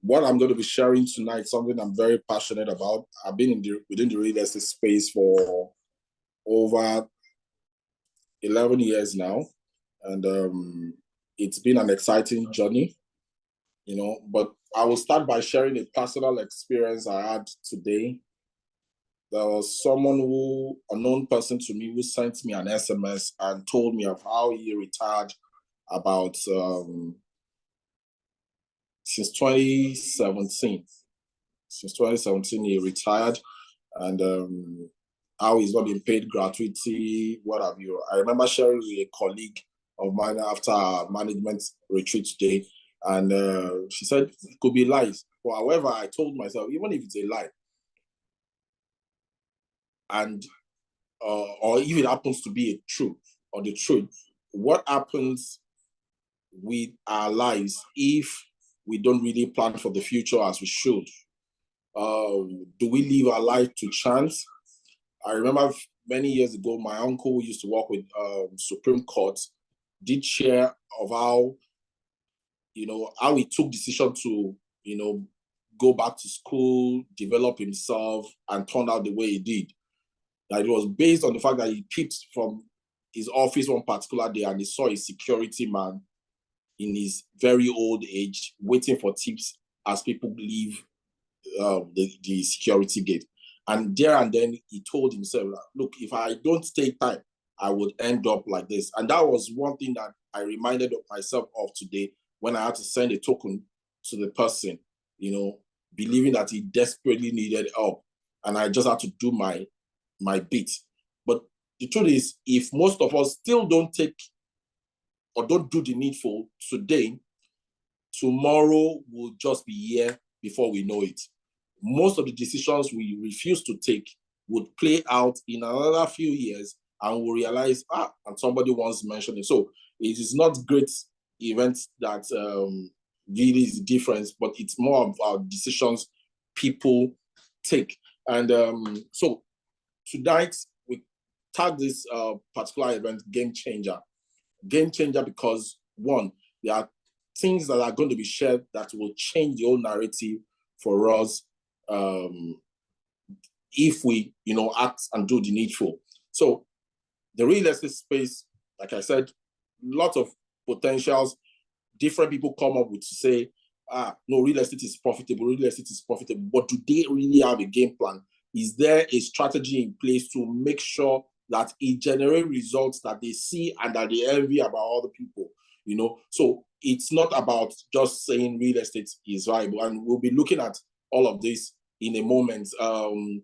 what I'm going to be sharing tonight, something I'm very passionate about. I've been within the real estate space for over 11 years now, and it's been an exciting journey, But I will start by sharing a personal experience I had today. There was a known person to me, who sent me an SMS and told me of how he retired about since 2017. Since 2017, he retired, and how he's not being paid gratuity, what have you. I remember sharing with a colleague of mine after our management retreat today, and she said it could be lies. But however, I told myself, even if it's a lie, and or if it happens to be the truth, what happens with our lives if we don't really plan for the future as we should? Do we live our life to chance? I remember many years ago, my uncle, who used to work with Supreme Court, did share of how he took decision to, go back to school, develop himself, and turned out the way he did. That it was based on the fact that he peeped from his office one particular day and he saw a security man in his very old age waiting for tips as people leave the security gate. And there and then he told himself, look, if I don't take time, I would end up like this. And that was one thing that I reminded of myself of today when I had to send a token to the person, believing that he desperately needed help. And I just had to do my bit. But the truth is, if most of us still don't take or don't do the needful today, tomorrow will just be here before we know it. Most of the decisions we refuse to take would play out in another few years, and we'll realize, and somebody once mentioned it. So it is not great events that really is the difference, but it's more of our decisions people take. And so tonight, we tag this particular event Game Changer. Game Changer because, one, there are things that are going to be shared that will change the whole narrative for us if we, act and do the needful. So the real estate space, like I said, lots of potentials. Different people come up with to say, no, real estate is profitable, but do they really have a game plan? Is there a strategy in place to make sure that it generates results that they see and that they envy about other people? So it's not about just saying real estate is viable, and we'll be looking at all of this in a moment.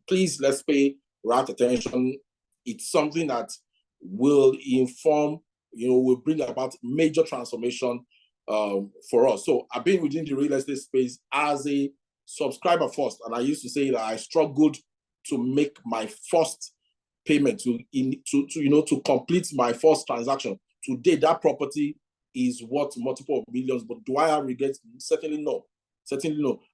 Please, let's pay rapt attention. It's something that will inform, will bring about major transformation for us. So I've been within the real estate space as a subscriber first, and I used to say that I struggled to make my first payment to complete my first transaction. Today, that property is worth multiple of millions. But do I have regrets? Certainly no.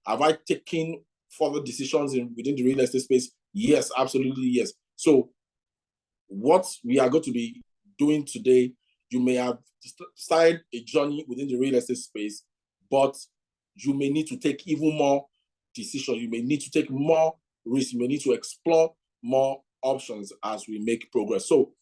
Have I taken further decisions within the real estate space? Yes, absolutely yes. So what we are going to be doing today, you may have started a journey within the real estate space, but you may need to take even more decisions. You may need to take more risks. You may need to explore more options as we make progress. So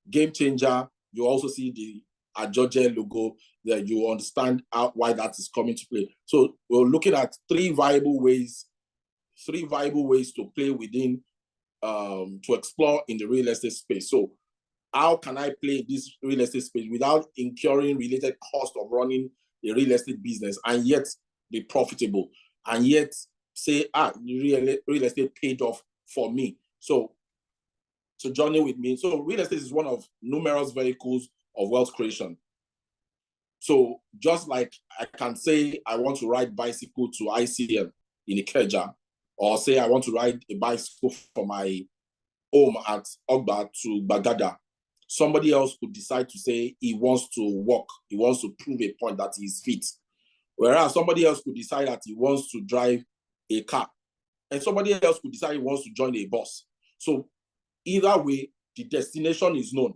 Game Changer, you also see the Ajoje logo there. You understand why that is coming to play. So we're looking at three viable ways to play within, to explore in the real estate space. So how can I play this real estate space without incurring related cost of running a real estate business and yet be profitable and yet say, real estate paid off for me? So journey with me. So real estate is one of numerous vehicles of wealth creation. So just like I can say I want to ride bicycle to ICM in Ikeja, or say I want to ride a bicycle from my home at Ogba to Bagada, somebody else could decide to say he wants to walk, he wants to prove a point that he's fit. Whereas somebody else could decide that he wants to drive a car, and somebody else could decide he wants to join a bus. So either way, the destination is known,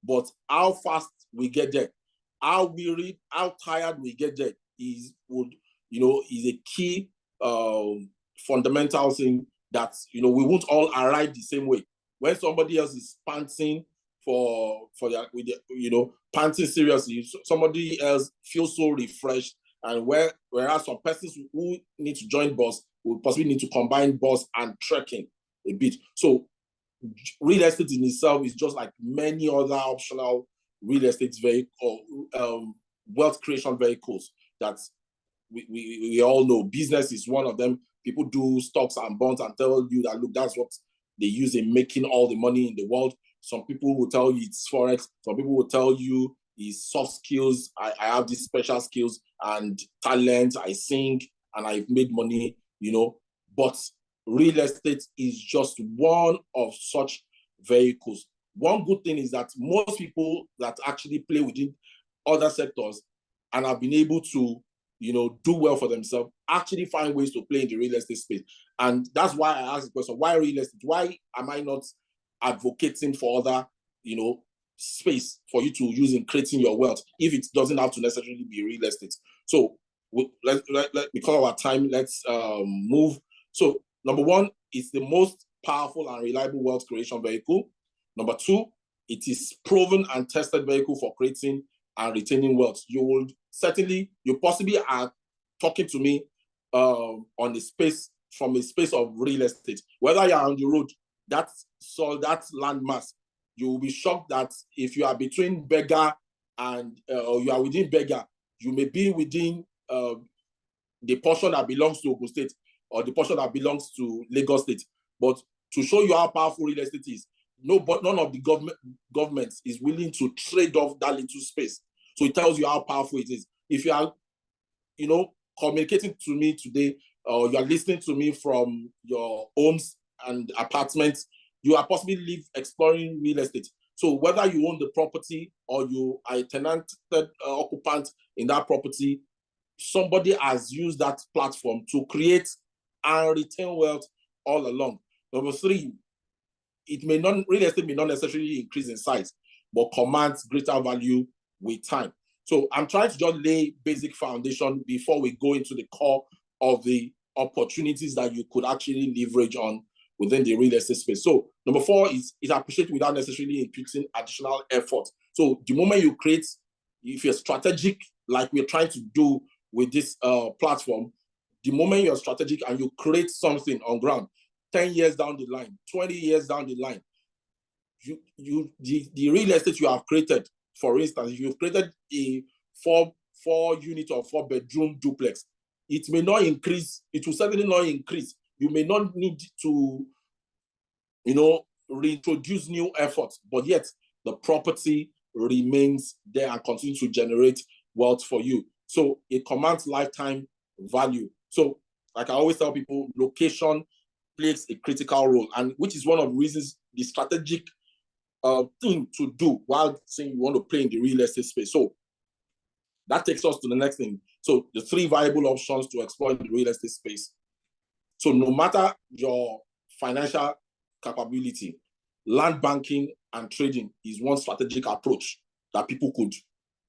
but how fast we get there, how weary, how tired we get there would is a key fundamental thing that, we won't all arrive the same way. When somebody else is panting panting seriously, somebody else feels so refreshed. And whereas some persons who need to join bus will possibly need to combine bus and trekking a bit. So real estate in itself is just like many other optional real estate vehicle, wealth creation vehicles that we all know. Business is one of them. People do stocks and bonds and tell you that, look, that's what they use in making all the money in the world. Some people will tell you it's Forex. Some people will tell you it's soft skills. I have these special skills and talent. I sing and I've made money, But real estate is just one of such vehicles. One good thing is that most people that actually play within other sectors and have been able to, do well for themselves, actually find ways to play in the real estate space. And that's why I asked the question, why real estate? Why am I not advocating for other, space for you to use in creating your wealth if it doesn't have to necessarily be real estate? So because of our time, let's move. So number one, it's the most powerful and reliable wealth creation vehicle. Number two, it is proven and tested vehicle for creating and retaining wealth. You possibly are talking to me from a space of real estate. Whether you're on the road, that landmass, you will be shocked that if you are between Berger and or you are within Berger, you may be within the portion that belongs to Ogun State or the portion that belongs to Lagos State. But to show you how powerful real estate is, none of the governments is willing to trade off that little space. So it tells you how powerful it is. If you are, communicating to me today, or you are listening to me from your homes and apartments, you are possibly exploring real estate. So whether you own the property or you are a tenanted occupant in that property, somebody has used that platform to create and retain wealth all along. Number three, real estate may not necessarily increase in size, but commands greater value with time. So I'm trying to just lay basic foundation before we go into the core of the opportunities that you could actually leverage on within the real estate space. So number four is appreciated without necessarily imputing additional effort. So the moment you create, if you're strategic, like we're trying to do with this platform, the moment you're strategic and you create something on ground, 10 years down the line, 20 years down the line, the real estate you have created, for instance, if you've created a four unit or 4-bedroom duplex, it may not increase. It will certainly not increase. You may not need to, reintroduce new efforts, but yet the property remains there and continues to generate wealth for you. So it commands lifetime value. So like I always tell people, location plays a critical role, and which is one of the reasons the strategic thing to do while saying you want to play in the real estate space. So that takes us to the next thing. So the three viable options to explore in the real estate space. So no matter your financial capability, land banking and trading is one strategic approach that people could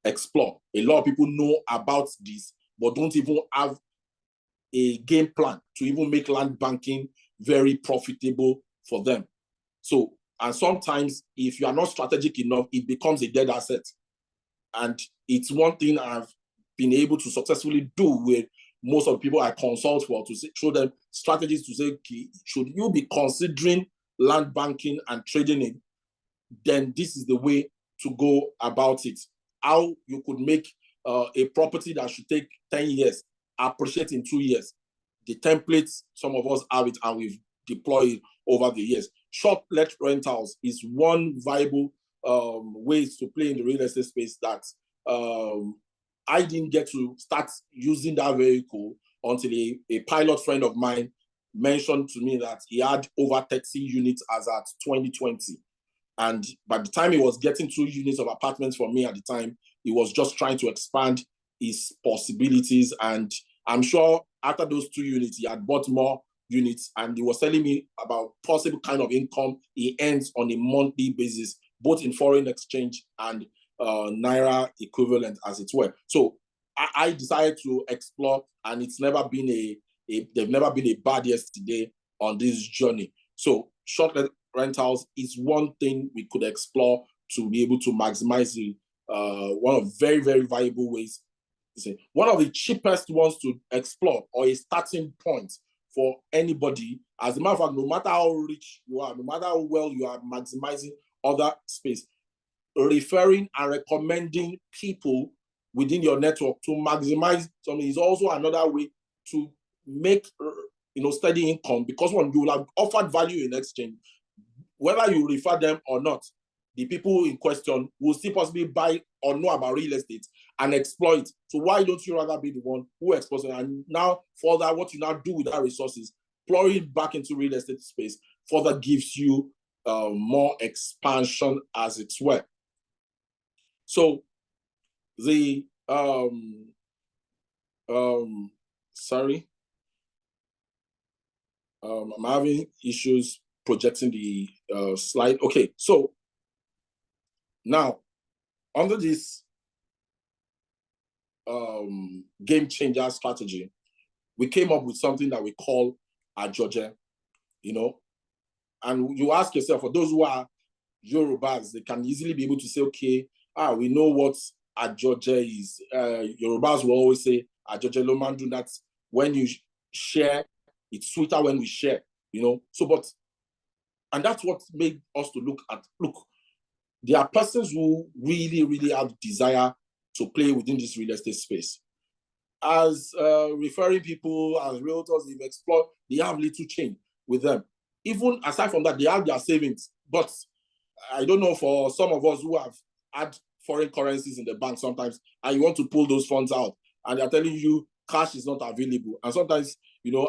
explore. A lot of people know about this, but don't even have a game plan to even make land banking very profitable for them. So, and sometimes if you are not strategic enough, it becomes a dead asset. And it's one thing I've been able to successfully do with most of the people I consult for, to show them strategies to say, okay, should you be considering land banking and trading it, then this is the way to go about it. How you could make a property that should take 10 years appreciate in 2 years. The templates, some of us have it and we've deployed it over the years. Short-let rentals is one viable ways to play in the real estate space that I didn't get to start using that vehicle until a pilot friend of mine mentioned to me that he had over 30 units as at 2020. And by the time he was getting 2 units of apartments from me at the time, he was just trying to expand his possibilities. And I'm sure after those 2 units, he had bought more units, and he was telling me about possible kind of income he earns on a monthly basis, both in foreign exchange and Naira equivalent, as it were. So I decided to explore, and it's never been they've never been a bad yesterday on this journey. So short rentals is one thing we could explore to be able to maximize the one of very, very valuable ways. One of the cheapest ones to explore, or a starting point for anybody. As a matter of fact, no matter how rich you are, no matter how well you are maximizing other space, referring and recommending people within your network to maximize something is also another way to make steady income, because one, you will have offered value in exchange. Whether you refer them or not, the people in question will still possibly buy or know about real estate and exploit. So why don't you rather be the one who exploits it? And now further, what you now do with that resources, pour it back into real estate space, further gives you more expansion, as it were. So the sorry, I'm having issues projecting the slide. Okay, so now under this game changer strategy, we came up with something that we call Ajoje, and you ask yourself, for those who are Yorubas, they can easily be able to say, okay, we know what Ajoje is. Yorubas will always say, Ajoje lo mandu, that's when you share, it's sweeter when we share, So, and that's what made us to look, there are persons who really, really have desire to play within this real estate space. As referring people, as realtors, they've explored, they have little change with them. Even aside from that, they have their savings. But I don't know, for some of us who have had foreign currencies in the bank sometimes, and you want to pull those funds out, and they're telling you cash is not available. And sometimes,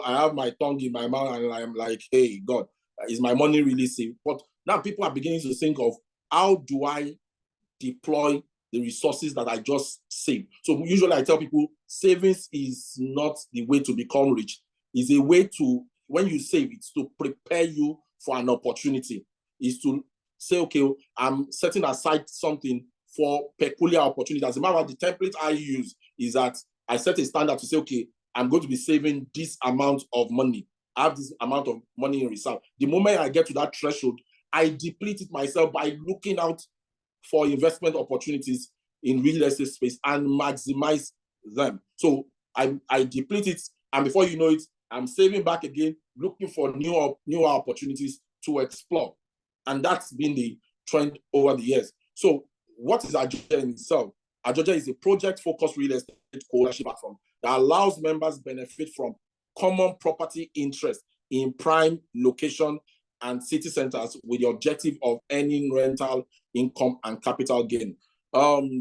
I have my tongue in my mouth and I'm like, hey, God, is my money really safe? But now people are beginning to think of, how do I deploy the resources that I just saved? So usually I tell people, savings is not the way to become rich. It's a way to, when you save, it's to prepare you for an opportunity. It's to say, okay, I'm setting aside something for peculiar opportunities. As a matter of fact, the template I use is that I set a standard to say, okay, I'm going to be saving this amount of money. I have this amount of money in reserve. The moment I get to that threshold, I deplete it myself by looking out for investment opportunities in real estate space and maximize them. So I deplete it, and before you know it, I'm saving back again, looking for newer opportunities to explore. And that's been the trend over the years. So what is Ajoje in itself? Ajoje is a project-focused real estate co-ownership platform that allows members benefit from common property interest in prime location and city centers with the objective of earning rental income and capital gain.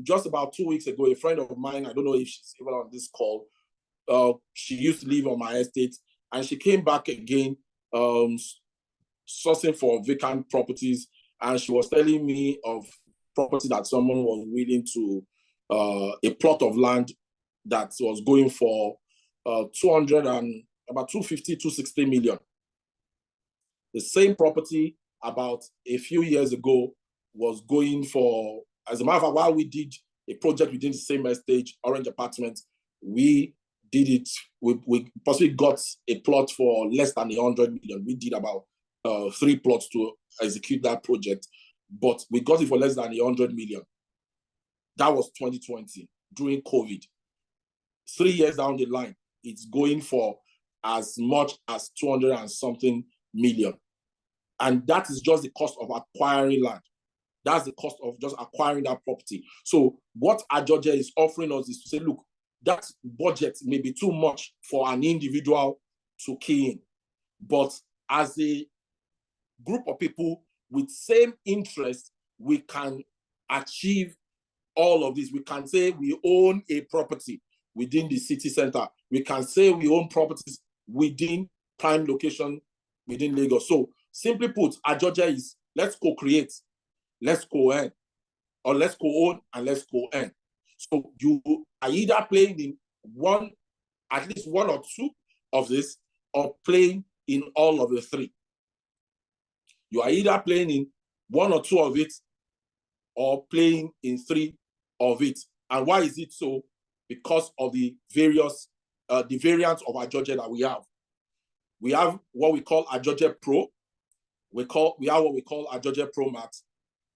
Just about 2 weeks ago, a friend of mine, I don't know if she's even on this call, she used to live on my estate, and she came back again, sourcing for vacant properties, and she was telling me of property that someone was willing to, a plot of land that was going for 200 and about 250, 260 million. The same property about a few years ago was going for, as a matter of fact, while we did a project within the same estate, Orange Apartments, we did it, we possibly got a plot for less than 100 million. We did about 3 plots to execute that project, but we got it for less than 100 million. That was 2020, during COVID. 3 years down the line, it's going for as much as 200 and something million. And that is just the cost of acquiring land. That's the cost of just acquiring that property. So what Ajoje is offering us is to say, look, that budget may be too much for an individual to key in. But as a group of people with same interest, we can achieve all of this. We can say we own a property within the city center. We can say we own properties within prime location within Lagos. So simply put, Ajoje is, let's co-create, let's co-earn, or let's co-own and let's co-earn. So you are either playing in one, at least one or two of this, or playing in all of the three. You are either playing in one or two of it, or playing in three of it. And why is it so? because of the various the variants of Ajoje that we have. We have what we call Ajoje Pro. We have what we call Ajoje Pro Max,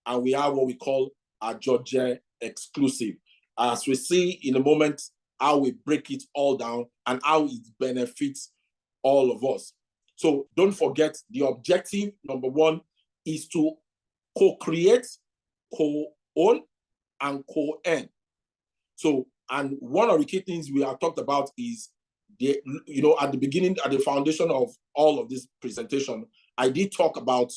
and we have what we call Ajoje Exclusive. As we see in a moment, how we break it all down and how it benefits all of us. So don't forget, the objective, number one, is to co-create, co-own, and co-earn. So, and one of the key things we have talked about is at the beginning, at the foundation of all of this presentation, I did talk about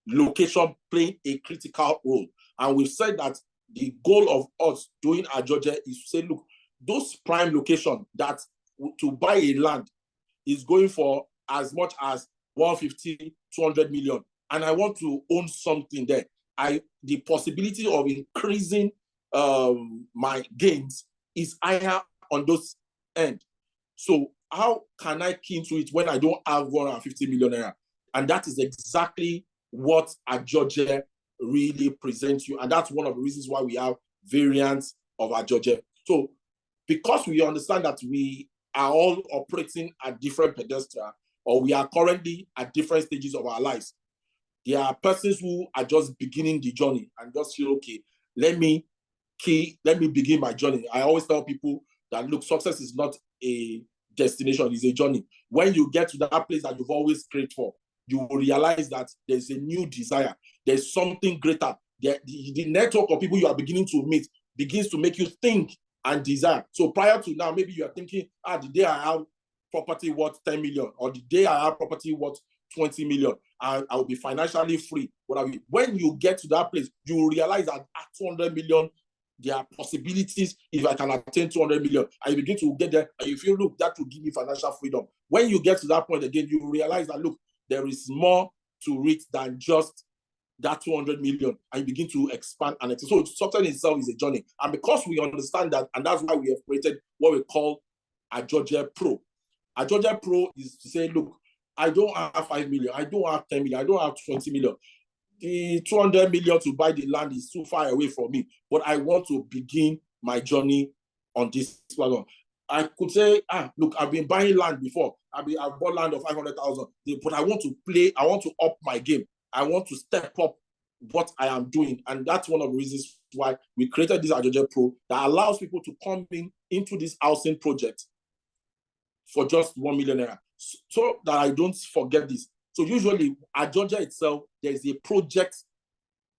location playing a critical role. And we've said that the goal of us doing Ajoje is to say, look, those prime locations that to buy a land is going for as much as 150, 200 million. And I want to own something there. The possibility of increasing my gains is higher on those end. So how can I key into it when I don't have 150 million naira? And that is exactly what Ajoje really presents you. And that's one of the reasons why we have variants of Ajoje. So because we understand that we are all operating at different pedestal, or we are currently at different stages of our lives, there are persons who are just beginning the journey and just feel, okay, let me begin my journey. I always tell people that, look, success is not a destination, it's a journey. When you get to that place that you've always prayed for, you will realize that there's a new desire. There's something greater. The network of people you are beginning to meet begins to make you think and desire. So prior to now, maybe you are thinking, the day I have property worth 10 million, or the day I have property worth 20 million, I will be financially free. When you get to that place, you will realize that at 200 million, there are possibilities if I can attain 200 million. And you begin to get there, and you feel, look, that will give me financial freedom. When you get to that point again, you realize that, look, there is more to it than just that 200 million, and you begin to expand and expand. So success itself is a journey. And because we understand that, and that's why we have created what we call Ajoje Pro. Ajoje Pro is to say, look, I don't have 5 million, I don't have 10 million, I don't have 20 million. The 200 million to buy the land is too far away from me, but I want to begin my journey on this platform. I could say, look, I've been buying land before. I've bought land of 500,000, but I want to up my game. I want to step up what I am doing. And that's one of the reasons why we created this Ajoje Pro that allows people to come into this housing project for just 1 million naira. So that I don't forget this. So usually Ajoje itself, there's a project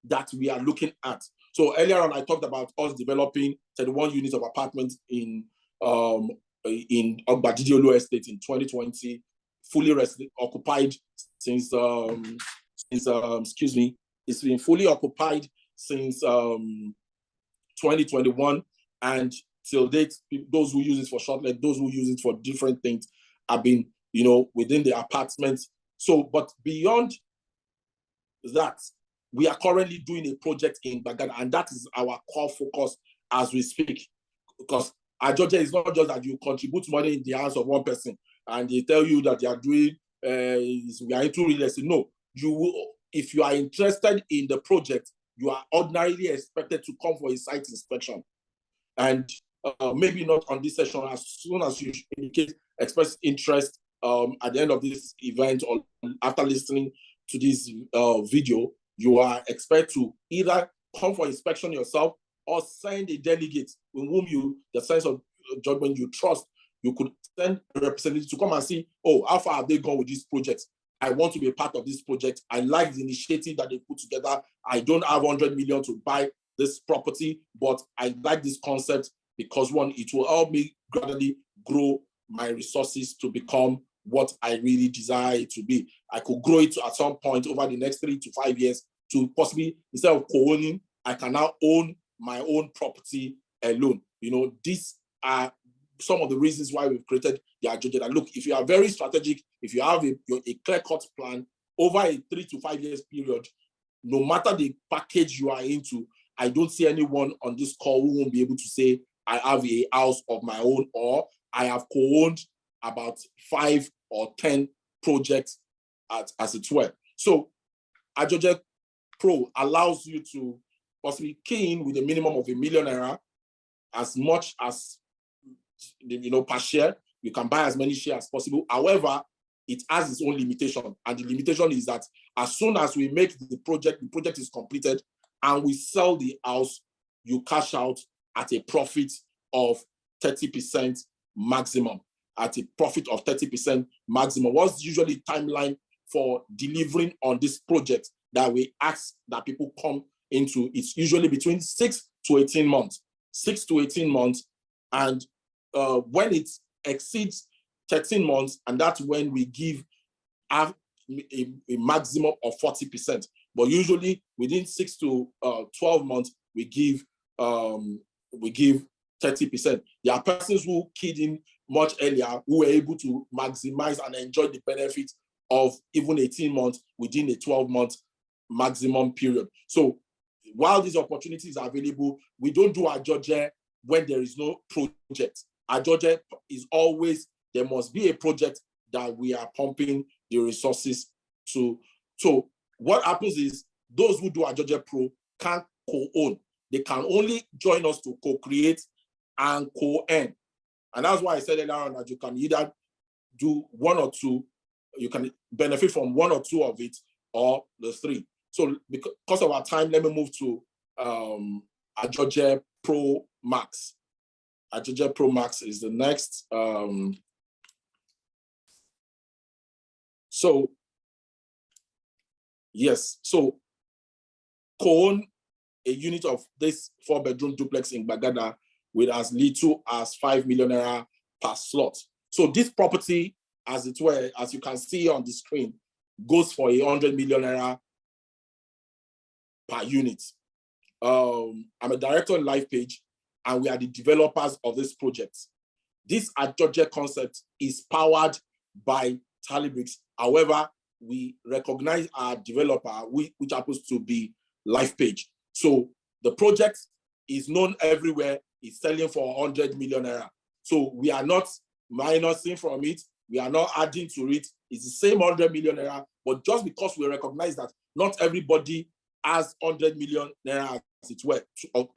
that we are looking at. So earlier on, I talked about us developing 31 units of apartments in Ogbadidi Estate in 2020, fully occupied since it's been fully occupied since 2021, and till date, those who use it for short-let, those who use it for different things have been, within the apartments. So, but beyond that, we are currently doing a project in Bagada, and that is our core focus as we speak. Because Ajoje is not just that you contribute money in the hands of one person and they tell you that they are doing, we are into real estate. No, if you are interested in the project, you are ordinarily expected to come for a site inspection. And maybe not on this session, as soon as you express interest at the end of this event or after listening to this video, you are expected to either come for inspection yourself or send a delegate with whom the sense of judgment you trust. You could send a representative to come and see, how far have they gone with this project? I want to be a part of this project. I like the initiative that they put together. I don't have 100 million to buy this property, but I like this concept because, one, it will help me gradually grow my resources to become what I really desire it to be. I could grow it at some point over the next 3 to 5 years to possibly, instead of co-owning, I can now own my own property alone. These are some of the reasons why we've created the Ajoje. Look, if you are very strategic, if you have a clear-cut plan over a 3 to 5 years period, no matter the package you are into, I don't see anyone on this call who won't be able to say, I have a house of my own, or I have co-owned about 5 or 10 projects as it were. So Ajoje Pro allows you to possibly key in with a minimum of ₦1 million as much as, per share. You can buy as many shares as possible. However, it has its own limitation. And the limitation is that as soon as we make the project is completed and we sell the house, you cash out at a profit of 30% maximum. At a profit of 30% maximum. What's usually timeline for delivering on this project that we ask that people come into? It's usually between 6 to 18 months. 6 to 18 months. And when it exceeds 13 months, and that's when we give a maximum of 40%. But usually within 6 to 12 months, we give 30%. There are persons who keyed in much earlier who were able to maximize and enjoy the benefits of even 18 months within a 12-month maximum period. So while these opportunities are available, we don't do ajoje when there is no project. Ajoje is always, there must be a project that we are pumping the resources to. So what happens is those who do Ajoje Pro can't co-own. They can only join us to co-create and co-earn. And that's why I said earlier on that you can either do one or two, you can benefit from one or two of it, or the three. So because of our time, let me move to Ajoje Pro Max. Ajoje Pro Max is the next. So yes, so co-own a unit of this 4-bedroom duplex in Gbagada with as little as 5 million naira per slot. So this property, as it were, as you can see on the screen, goes for 100 million naira per unit. I'm a director on LifePage, and we are the developers of this project. This Ajoje concept is powered by Talibricks. However, we recognize our developer, which happens to be LifePage. So the project is known everywhere. It's selling for 100 million naira. So we are not minusing from it. We are not adding to it. It's the same 100 million naira, but just because we recognize that not everybody has 100 million naira as it were,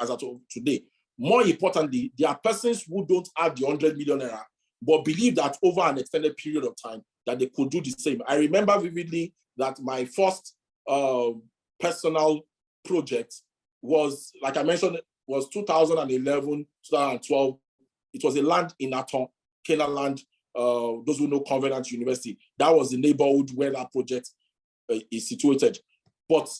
as of today. More importantly, there are persons who don't have the 100 million naira, but believe that over an extended period of time, that they could do the same. I remember vividly that my first personal project was, like I mentioned, was 2011, 2012. It was a land in Aton, Canaan land, those who know Covenant University. That was the neighborhood where that project is situated. But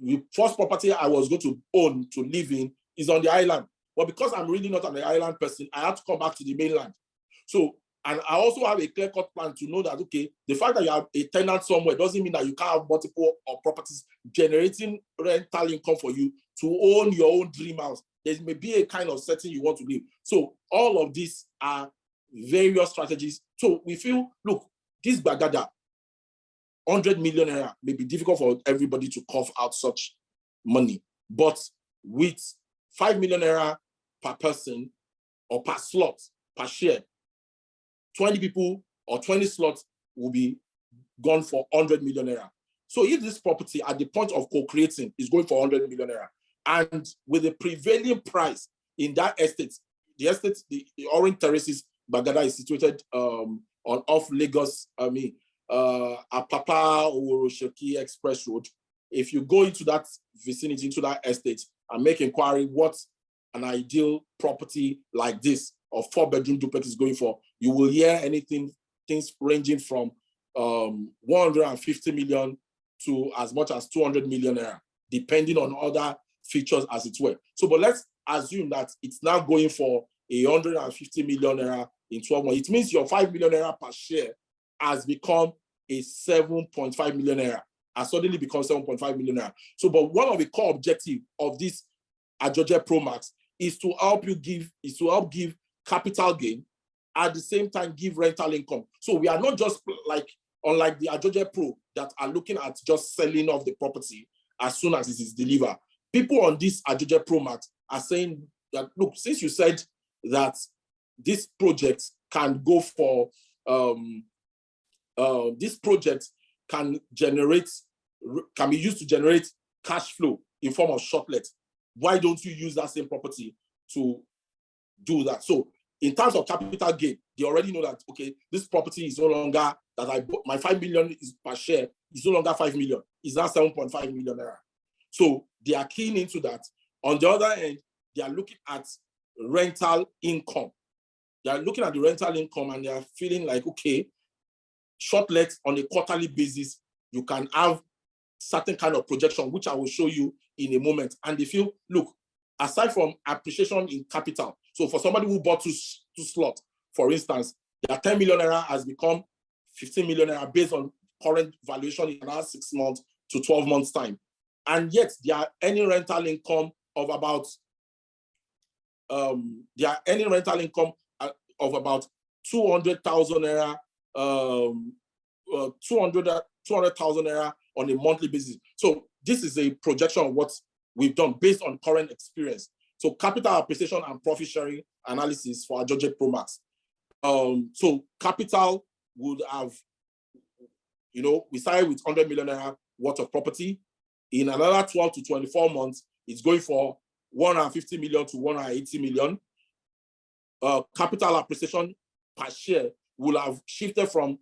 the first property I was going to own, to live in, is on the island. But because I'm really not an island person, I had to come back to the mainland. So, and I also have a clear-cut plan to know that, okay, the fact that you have a tenant somewhere doesn't mean that you can't have multiple properties generating rental income for you to own your own dream house. There may be a kind of setting you want to live. So all of these are various strategies. So we feel, look, this Gbagada, 100 million naira may be difficult for everybody to cough out such money. But with 5 million naira per person or per slot, per share, 20 people or 20 slots will be gone for 100 million naira. So if this property at the point of co-creating is going for 100 million naira, and with the prevailing price in that estate, the Orange Terraces, Gbagada is situated on off Lagos, Apapa Oworosoki Express Road. If you go into that vicinity, into that estate, and make inquiry what an ideal property like this of 4-bedroom duplex is going for, you will hear things ranging from 150 million to as much as 200 million naira, depending on other features as it were. So, but let's assume that it's now going for 150 million naira in 12 months. It means your 5 million naira per share has become a 7.5 million naira, has suddenly become 7.5 million naira. So, but one of the core objectives of this Ajoje Pro Max is to help give capital gain, at the same time give rental income. So we are not just unlike the Ajoje Pro that are looking at just selling off the property as soon as it is delivered. People on this Ajoje Pro Max are saying that, look, since you said that this project can go for, this project can be used to generate cash flow in form of shortlet, why don't you use that same property to do that. So in terms of capital gain, they already know that, okay, this property is no longer that I bought, my 5 million is per share is no longer 5 million, it's now 7.5 million naira. So they are keen into that. On the other end, they are looking at rental income. They are looking at the rental income and they are feeling like, okay, short let on a quarterly basis, you can have certain kind of projection, which I will show you in a moment. And they feel, look, aside from appreciation in capital, so for somebody who bought two slots, for instance, their 10 million naira has become 15 million naira based on current valuation in another 6 months to 12 months time. And yet they are earning rental income of about, they are earning rental income of about 200,000 naira, 200,000 naira on a monthly basis. So this is a projection of what we've done based on current experience. So capital appreciation and profit sharing analysis for Ajoje Pro Max. So capital would have, you know, we started with 100 million naira worth of property. In another 12 to 24 months, it's going for 150 million to 180 million. Capital appreciation per share will have shifted from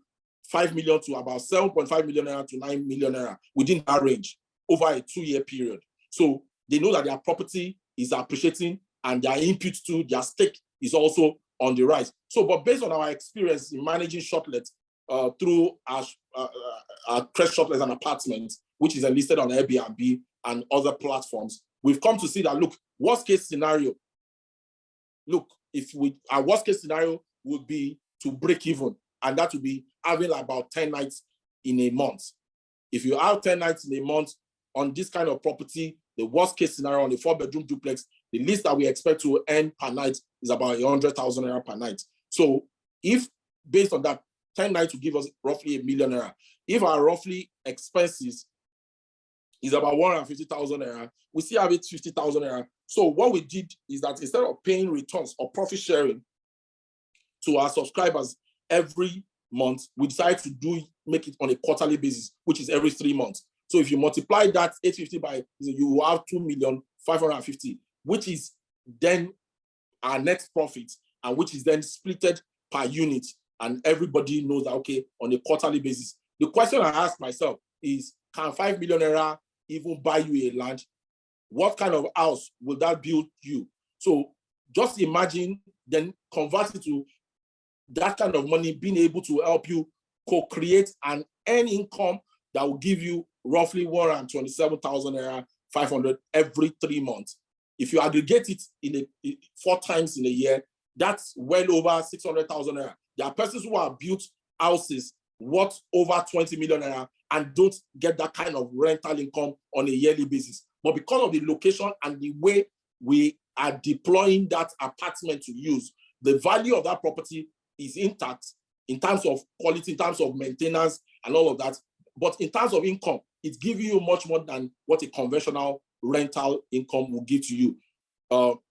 5 million to about 7.5 million naira to 9 million naira within that range over a 2-year period. So they know that their property is appreciating and their input to their stake is also on the rise. So, but based on our experience in managing shortlets through our Crest Shortlets and Apartments, which is listed on Airbnb and other platforms, we've come to see that, look, worst case scenario, look, our worst case scenario would be to break even, and that would be having about 10 nights in a month. If you have 10 nights in a month on this kind of property, the worst case scenario on a 4-bedroom duplex, the least that we expect to earn per night is about 100,000 naira per night. So if based on that, 10 nights will give us roughly 1 million naira. If our roughly expenses is about 150,000 naira, we still have 50,000 naira. So what we did is that instead of paying returns or profit sharing to our subscribers every month, we decided to make it on a quarterly basis, which is every 3 months. So if you multiply that 850 by, you will have 2,550,000, which is then our net profit, and which is then splitted per unit. And everybody knows that, okay, on a quarterly basis. The question I ask myself is, can 5 million naira even buy you a land? What kind of house will that build you? So just imagine then convert it to that kind of money being able to help you co-create and earn income that will give you roughly 127,000 naira 500 every 3 months. If you aggregate it in 4 times in a year, that's well over 600,000 naira. There are persons who have built houses worth over 20 million naira and don't get that kind of rental income on a yearly basis. But because of the location and the way we are deploying that apartment to use, the value of that property is intact in terms of quality, in terms of maintenance and all of that. But in terms of income, it's giving you much more than what a conventional rental income will give to you,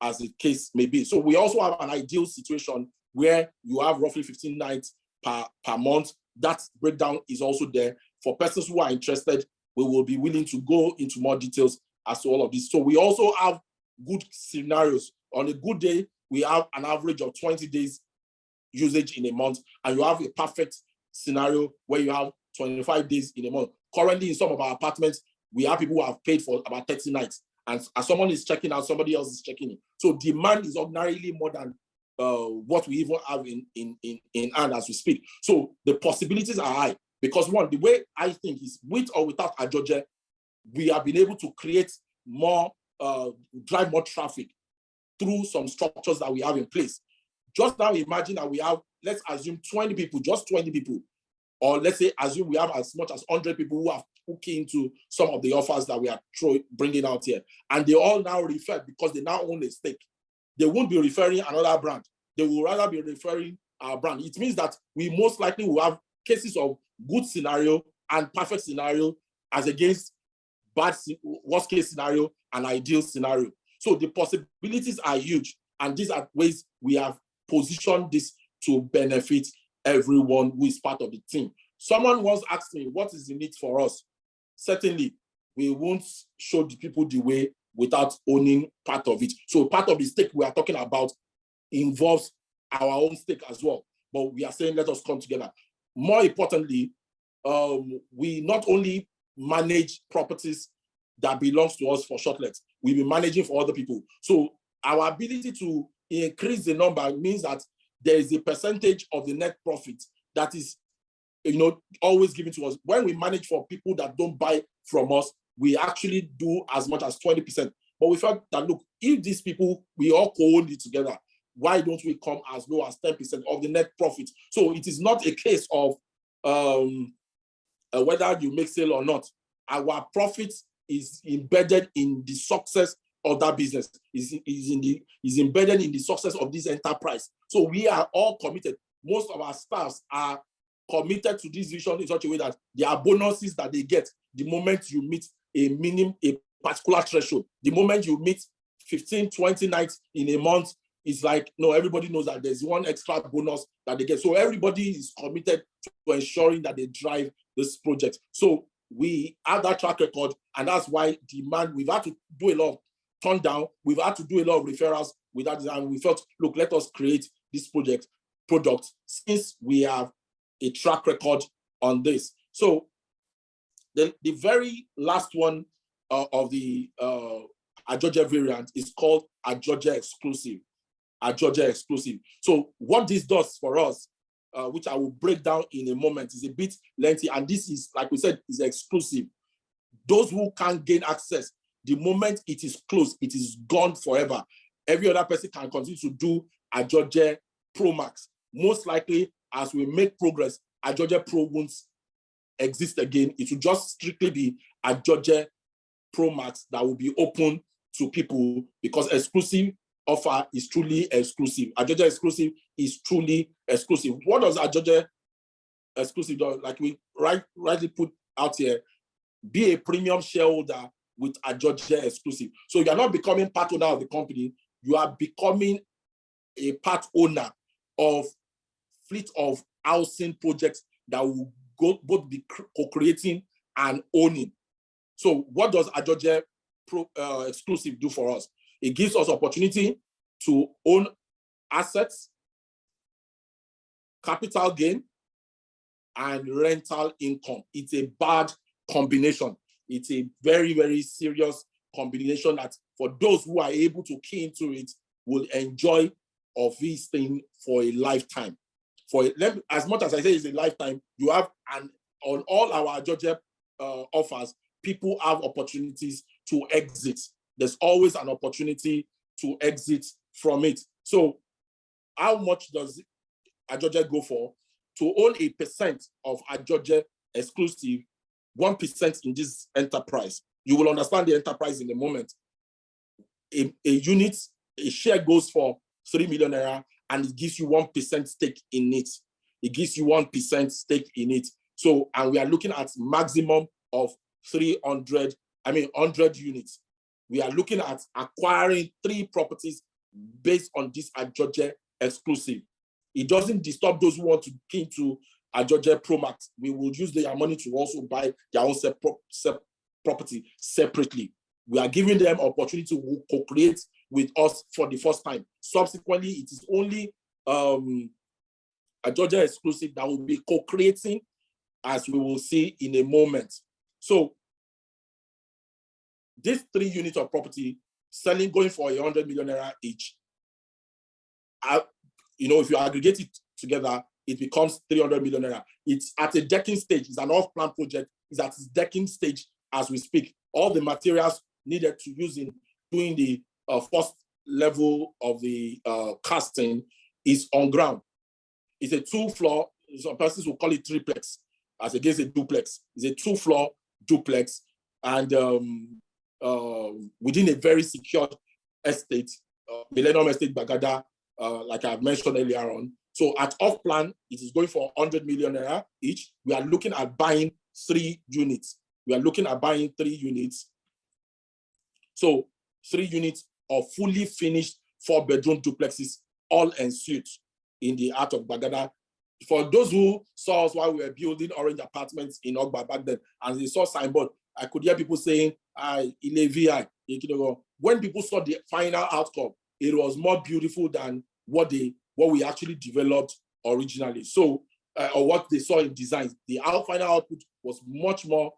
as the case may be. So we also have an ideal situation where you have roughly 15 nights per month. That breakdown is also there. For persons who are interested, we will be willing to go into more details as to all of this. So we also have good scenarios. On a good day, we have an average of 20 days usage in a month, and you have a perfect scenario where you have 25 days in a month. Currently, in some of our apartments, we have people who have paid for about 30 nights, and as someone is checking out, somebody else is checking in. So demand is ordinarily more than what we even have in hand as we speak. So the possibilities are high, because one, the way I think is, with or without Ajoje, we have been able to create more, drive more traffic through some structures that we have in place. Just now, imagine that we have, let's assume 20 people, just 20 people, or let's say assume we have as much as 100 people who have hooked into some of the offers that we are bringing out here, and they all now refer because they now own a stake. They won't be referring another brand. They will rather be referring our brand. It means that we most likely will have cases of good scenario and perfect scenario as against bad, worst case scenario and ideal scenario. So the possibilities are huge, and these are ways we have positioned this to benefit everyone who is part of the team. Someone once asked me, what is the need for us? Certainly, we won't show the people the way without owning part of it. So part of the stake we are talking about involves our own stake as well. But we are saying, let us come together. More importantly, we not only manage properties that belongs to us for Shortlet, we'll be managing for other people. So our ability to increase the number means that there is a percentage of the net profit that is, always given to us. When we manage for people that don't buy from us, we actually do as much as 20%. But we felt that, look, if these people, we all co-own it together, why don't we come as low as 10% of the net profit? So it is not a case of whether you make sale or not. Our profit is embedded in the success of that business, is embedded in the success of this enterprise. So we are all committed. Most of our staffs are committed to this vision in such a way that there are bonuses that they get the moment you meet a particular threshold. The moment you meet 15, 20 nights in a month, it's like, no, everybody knows that there's one extra bonus that they get. So everybody is committed to ensuring that they drive this project. So we have that track record, and that's why demand, we've had to do a lot of turn down, we've had to do a lot of referrals with that design. We felt, look, let us create this product since we have a track record on this. So the very last one of the Ajoje variant is called Ajoje Exclusive. Ajoje Exclusive. So what this does for us, which I will break down in a moment, is a bit lengthy, and this is, like we said, is exclusive. Those who can't gain access, the moment it is closed, it is gone forever. Every other person can continue to do Ajoje Pro Max. Most likely, as we make progress, Ajoje Pro won't exist again. It will just strictly be Ajoje Pro Max that will be open to people, because exclusive offer is truly exclusive. Ajoje Exclusive is truly exclusive. What does Ajoje Exclusive do? Like we rightly put out here, be a premium shareholder with Ajoje Exclusive. So you are not becoming part owner of the company, you are becoming a part owner of fleet of housing projects that will both be co-creating and owning. So what does Ajoje Exclusive do for us? It gives us opportunity to own assets, capital gain, and rental income. It's a bad combination. It's a very, very serious combination that, for those who are able to key into it, will enjoy of this thing for a lifetime. As much as I say it's a lifetime, you have, and on all our Ajoje offers, people have opportunities to exit. There's always an opportunity to exit from it. So how much does Ajoje go for? To own 1% of Ajoje Exclusive, 1% in this enterprise. You will understand the enterprise in a moment. A unit, a share goes for 3 million naira, and it gives you 1% stake in it. It gives you 1% stake in it. So, and we are looking at maximum of 100 units. We are looking at acquiring 3 properties based on this Ajoje Exclusive. It doesn't disturb those who want to key into Ajoje Pro Max. We will use their money to also buy their own property separately. We are giving them opportunity to co-create with us for the first time. Subsequently, it is only Ajoje Exclusive that will be co-creating, as we will see in a moment. So these 3 units of property selling, going for 100 million naira each, if you aggregate it together, it becomes 300 million naira. It's at a decking stage. It's an off-plan project. It's at its decking stage as we speak. All the materials needed to use in doing the first level of the casting is on ground. It's a 2-floor, some persons will call it triplex, as against a duplex. It's a 2-floor duplex, and within a very secured estate, Millennium Estate Bagada, like I've mentioned earlier on. So at off-plan, it is going for 100 million naira each. We are looking at buying 3 units. So 3 units of fully finished 4-bedroom duplexes, all en suite in the heart of Bagada. For those who saw us while we were building Orange Apartments in Ogba back then, and they saw signboard, I could hear people saying, when people saw the final outcome, it was more beautiful than what we actually developed originally. So, or what they saw in design. The final output was much more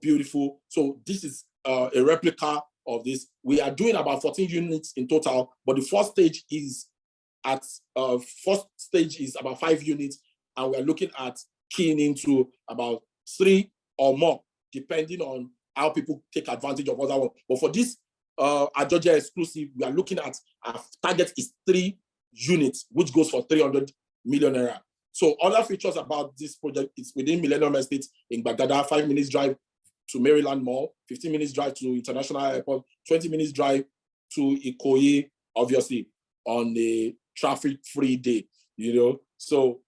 beautiful. So this is a replica of this. We are doing about 14 units in total, but the first stage is about 5 units, and we're looking at keying into about 3 or more, depending on how people take advantage of other ones. But for this Georgia exclusive, we are looking at our target is 3 units, which goes for 300 million naira. So other features about this project is within Millennium Estate in Baghdad, 5 minutes drive to Maryland Mall, 15 minutes drive to International Airport, 20 minutes drive to Ikoyi, obviously, on a traffic-free day, you know. So,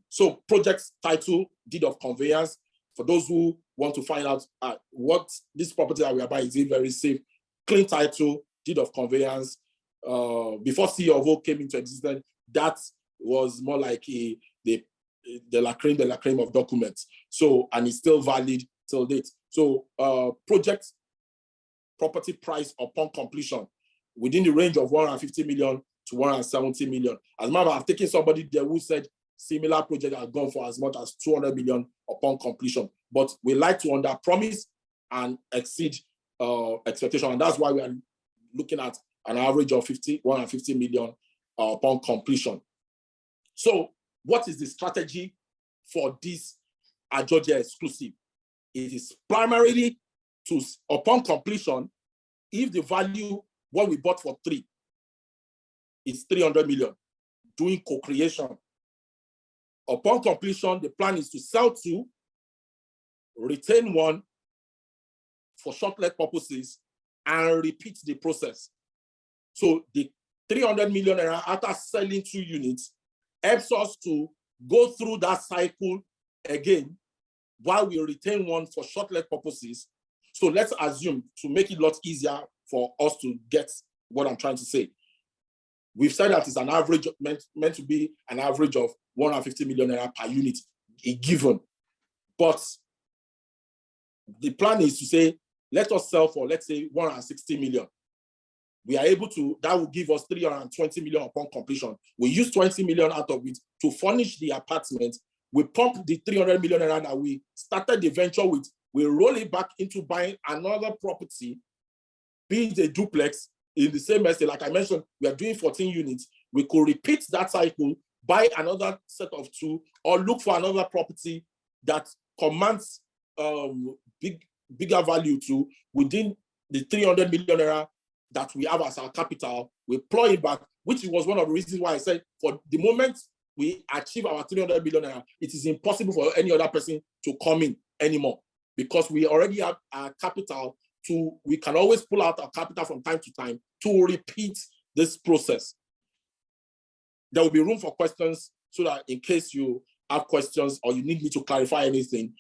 so project title, deed of conveyance. For those who want to find out what this property that we are buying, is it very safe, clean title, deed of conveyance. Before C of O came into existence, that was more like the la creme of documents. So, and it's still valid till date. So, project property price upon completion within the range of 150 million to 170 million. As a matter of fact, I've taken somebody there who said similar project has gone for as much as 200 million upon completion. But we like to under-promise and exceed expectation. And that's why we are looking at an average of 150 million upon completion. So what is the strategy for this Georgia exclusive? It is primarily to, upon completion, if the value, what we bought for 3 is 300 million, doing co-creation. Upon completion, the plan is to sell 2, retain 1 for short-let purposes, and repeat the process. So the 300 million after selling 2 units helps us to go through that cycle again while we retain 1 for short-let purposes. So let's assume, to make it a lot easier for us to get what I'm trying to say, we've said that it's an average, meant to be an average of 150 million naira per unit, a given. But the plan is to say, let us sell for, let's say, 160 million. We are able to, that will give us 320 million upon completion. We use 20 million out of it to furnish the apartment. We pump the 300 million naira that we started the venture with. We roll it back into buying another property, be it a duplex in the same estate. Like I mentioned, we are doing 14 units. We could repeat that cycle, buy another set of 2, or look for another property that commands bigger value to within the 300 million naira that we have as our capital. We plow it back, which was one of the reasons why I said for the moment we achieve our 300 million naira, it is impossible for any other person to come in anymore, because we already have our capital to, we can always pull out our capital from time to time to repeat this process. There will be room for questions, so that in case you have questions or you need me to clarify anything,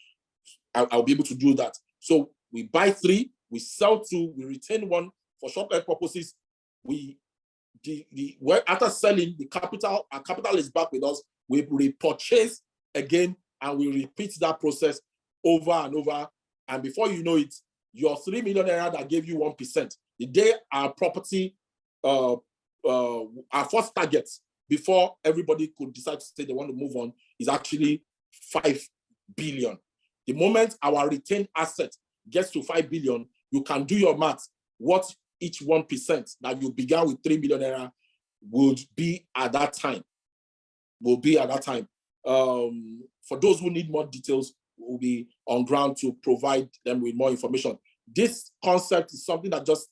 I'll be able to do that. So we buy 3, we sell 2, we retain 1 for short-term purposes. After selling the capital, our capital is back with us. We repurchase again, and we repeat that process over and over. And before you know it, your 3 million naira that gave you 1%, the day our property, our first target, before everybody could decide to say they want to move on, is actually 5 billion. The moment our retained asset gets to 5 billion, you can do your math. What each 1% that you began with 3 million naira would be at that time. For those who need more details, we'll be on ground to provide them with more information. This concept is something that just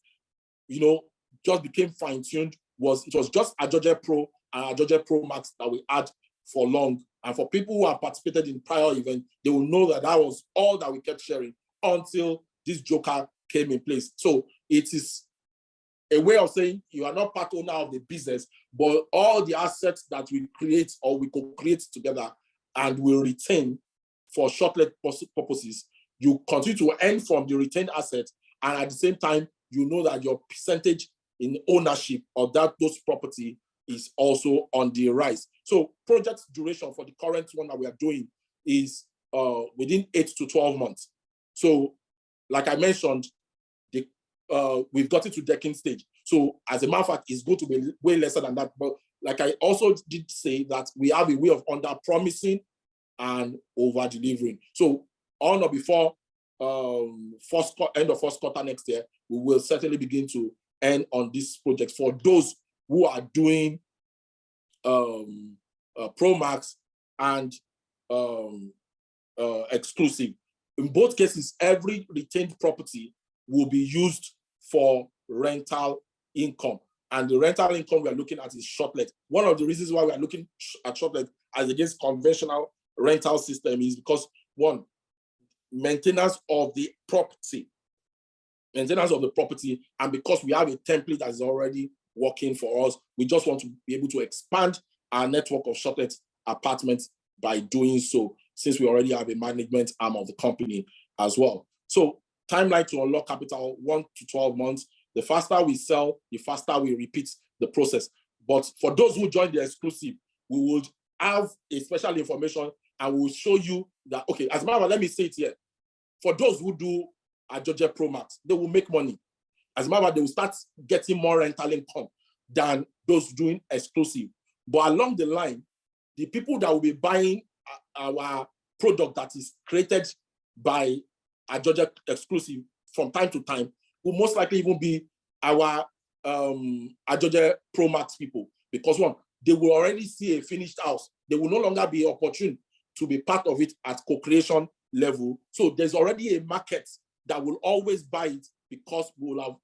became fine-tuned. It was just Georgia Pro and Georgia Pro Max that we had for long. And for people who have participated in prior events, they will know that that was all that we kept sharing until this joker came in place. So it is a way of saying you are not part owner of the business, but all the assets that we create or we co-create together and will retain for short-let purposes, you continue to earn from the retained asset, and at the same time, you know that your percentage in ownership of those property is also on the rise. So project duration for the current one that we are doing is within 8 to 12 months. So like I mentioned, we've got it to decking stage. So as a matter of fact, it's going to be way lesser than that. But like I also did say that we have a way of under-promising and over-delivering. So on or before end of first quarter next year, we will certainly begin to end on this project for those who are doing Pro Max and exclusive. In both cases, every retained property will be used for rental income. And the rental income we are looking at is short-let. One of the reasons why we are looking at short-let as against conventional rental system is because, one, maintenance of the property, and because we have a template that is already working for us, we just want to be able to expand our network of short-let apartments by doing so, since we already have a management arm of the company as well. So timeline to unlock capital, 1 to 12 months. The faster we sell, the faster we repeat the process. But for those who join the exclusive, we will have a special information and we'll show you that, okay, as a matter of fact, let me say it here. For those who do Ajoje Pro Max, they will make money. As a matter of fact, they will start getting more rental income than those doing exclusive. But along the line, the people that will be buying our product that is created by Ajoje exclusive from time to time will most likely even be our Ajoje Pro Max people. Because one, they will already see a finished house. They will no longer be opportune to be part of it at co-creation level. So there's already a market that will always buy it because we will have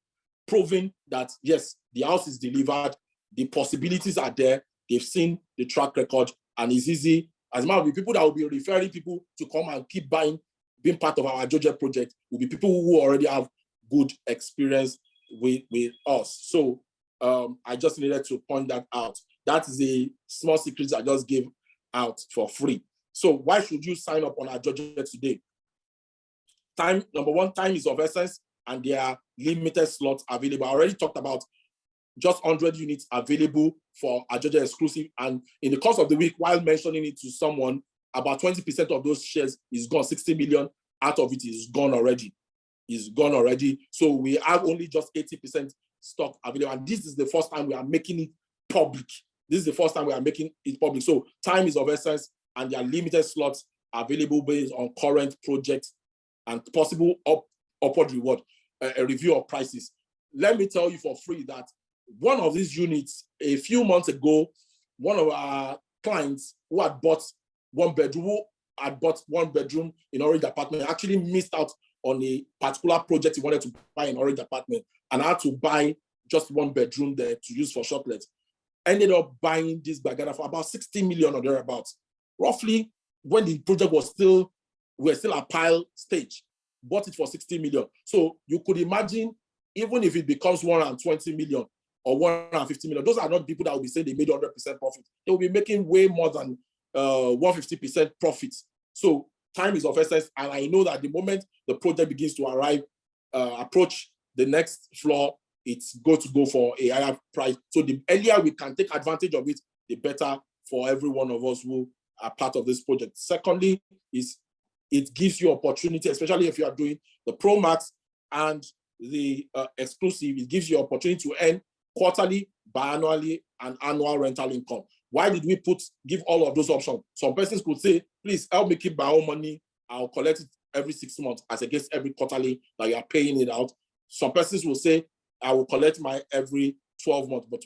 proven that, yes, the house is delivered, the possibilities are there, they've seen the track record, and it's easy. As a matter of fact, people that will be referring people to come and keep buying, being part of our Ajoje project, will be people who already have good experience with us. So I just needed to point that out. That is a small secret I just gave out for free. So why should you sign up on Ajoje today? Time, number one, time is of essence, and there are limited slots available. I already talked about just 100 units available for Ajoje exclusive. And in the course of the week, while mentioning it to someone, about 20% of those shares is gone. 60 million out of it is gone already. So we have only just 80% stock available. And this is the first time we are making it public. So time is of essence, and there are limited slots available based on current projects and possible upward reward, a review of prices. Let me tell you for free that one of these units, a few months ago, one of our clients who had bought one bedroom in Orange apartment actually missed out on a particular project he wanted to buy in Orange apartment and had to buy just one bedroom there to use for short-let. Ended up buying this Bagada for about 60 million or thereabouts. Roughly, when the project was still a pile stage, bought it for 60 million. So you could imagine, even if it becomes 120 million or 150 million, those are not people that will be saying they made 100% profit. They will be making way more than 150% profit. So time is of essence, and I know that the moment the project begins to approach the next floor, it's going to go for a higher price. So the earlier we can take advantage of it, the better for every one of us who are part of this project. Secondly, it gives you opportunity, especially if you are doing the Pro Max and the exclusive, it gives you opportunity to earn quarterly, biannually, and annual rental income. Why did we give all of those options? Some persons could say, please help me keep my own money. I'll collect it every 6 months as against every quarterly that you are paying it out. Some persons will say, I will collect my every 12 months. But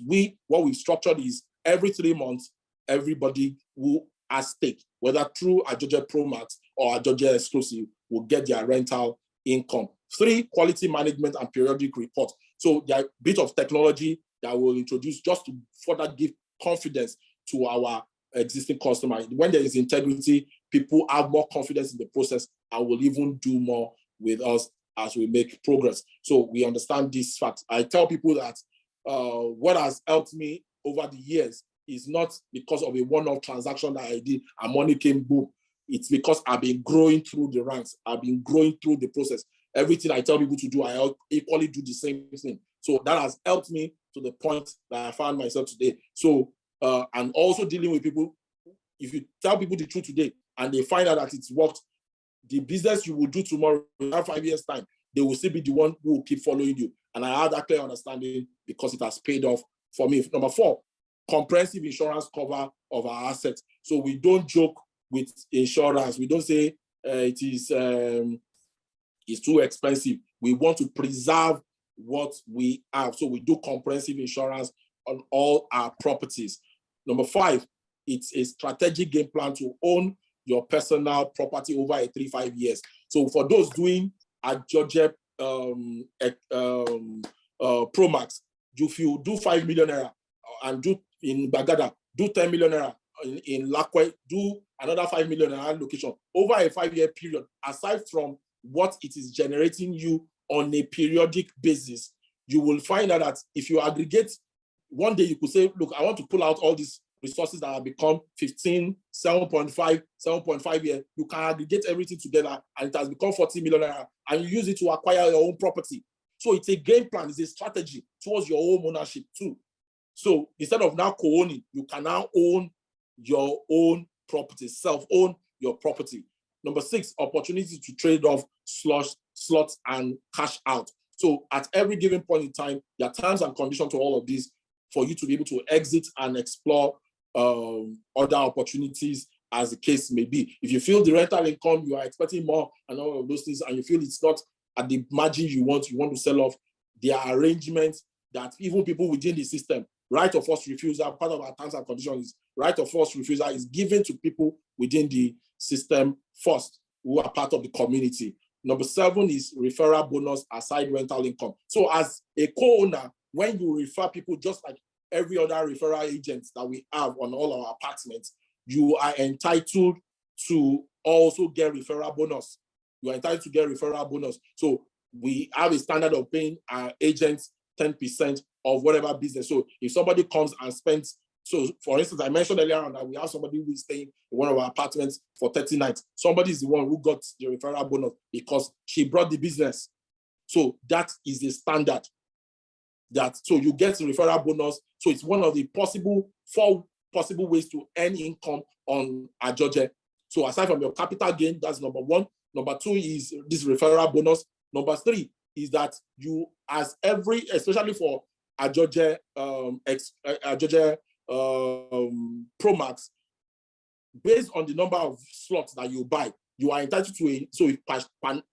what we've structured is every 3 months, everybody who has stake, whether through Ajoje Pro Max or Ajoje exclusive, will get their rental income. 3, quality management and periodic report. So there are a bit of technology that we'll introduce just to further give confidence to our existing customers. When there is integrity, people have more confidence in the process and will even do more with us as we make progress. So we understand this fact. I tell people that what has helped me over the years is not because of a one-off transaction that I did and money came boom. It's because I've been growing through the ranks. I've been growing through the process. Everything I tell people to do, I equally do the same thing. So that has helped me to the point that I found myself today. So, and also dealing with people, if you tell people the truth today and they find out that it's worked, the business you will do tomorrow, in 5 years' time, they will still be the one who will keep following you. And I have that clear understanding because it has paid off for me. Number 4, comprehensive insurance cover of our assets. So we don't joke with insurance. We don't say it's too expensive. We want to preserve what we have. So we do comprehensive insurance on all our properties. Number 5, it's a strategic game plan to own your personal property over a 3-5 years. So for those doing a Ajoje Promax, if you do 5 million naira and do in Bagada, do 10 million naira in Lakwe, do another 5 million naira location over a 5-year period, aside from what it is generating you on a periodic basis, you will find out that if you aggregate, one day you could say, look, I want to pull out all these resources that have become 15, 7.5 years. You can aggregate everything together and it has become 40 million naira, and you use it to acquire your own property. So it's a game plan, it's a strategy towards your own ownership too. So instead of now co-owning, you can now own your own property, self-own your property. Number 6, opportunity to trade off slots and cash out. So at every given point in time, there are terms and conditions to all of these for you to be able to exit and explore other opportunities as the case may be. If you feel the rental income, you are expecting more and all of those things, and you feel it's not at the margin you want to sell off, there are arrangements that even people within the system, right of first refusal, part of our terms and conditions is right of first refusal is given to people within the system first who are part of the community. Number 7 is referral bonus aside rental income. So as a co-owner, when you refer people, just like every other referral agent that we have on all our apartments, you are entitled to also get referral bonus. You are entitled to get referral bonus. So we have a standard of paying our agents 10% of whatever business. So if somebody comes and spends, so for instance, I mentioned earlier on that we have somebody who is staying in one of our apartments for 30 nights. Somebody is the one who got the referral bonus because she brought the business. So that is the standard. So you get the referral bonus. So it's one of the 4 possible ways to earn income on Ajoje. So aside from your capital gain, that's number 1. Number 2 is this referral bonus. Number 3 is that you, especially for Ajoje Promax, based on the number of slots that you buy, you are entitled to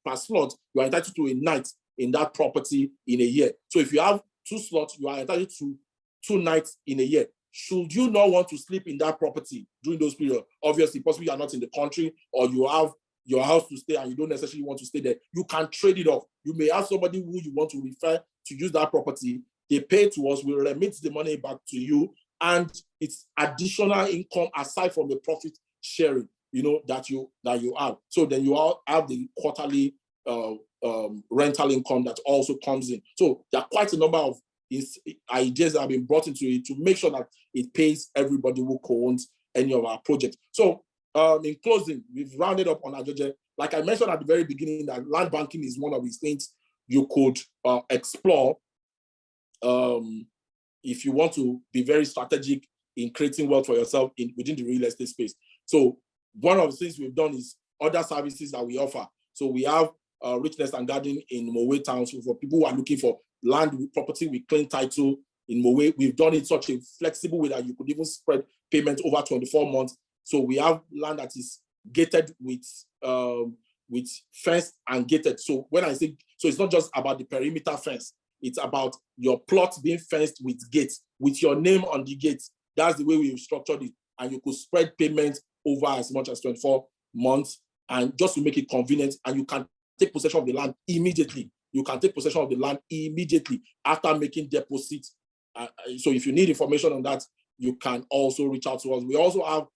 per slot, you are entitled to a night in that property in a year. So if you have 2 slots, you are entitled to 2 nights in a year. Should you not want to sleep in that property during those periods, obviously, possibly you are not in the country or you have your house to stay and you don't necessarily want to stay there, you can trade it off. You may have somebody who you want to refer to use that property. They pay to us, we remit the money back to you, and it's additional income aside from the profit sharing, that you have. So then you all have the quarterly rental income that also comes in. So there are quite a number of ideas that have been brought into it to make sure that it pays everybody who co-owns any of our projects. So in closing, we've rounded up on Ajoje. Like I mentioned at the very beginning, that land banking is one of these things you could explore if you want to be very strategic in creating wealth for yourself within the real estate space. So one of the things we've done is other services that we offer. So we have Richness and Garden in Mowe Town. So for people who are looking for land with property with clean title in Mowe, we've done it such a flexible way that you could even spread payment over 24 months. So we have land that is gated with fence and gated. So when I say, so it's not just about the perimeter fence, it's about your plot being fenced with gates, with your name on the gates. That's the way we've structured it. And you could spread payment over as much as 24 months, and just to make it convenient, and you can take possession of the land immediately. You can take possession of the land immediately after making deposits. So if you need information on that, you can also reach out to us. We also have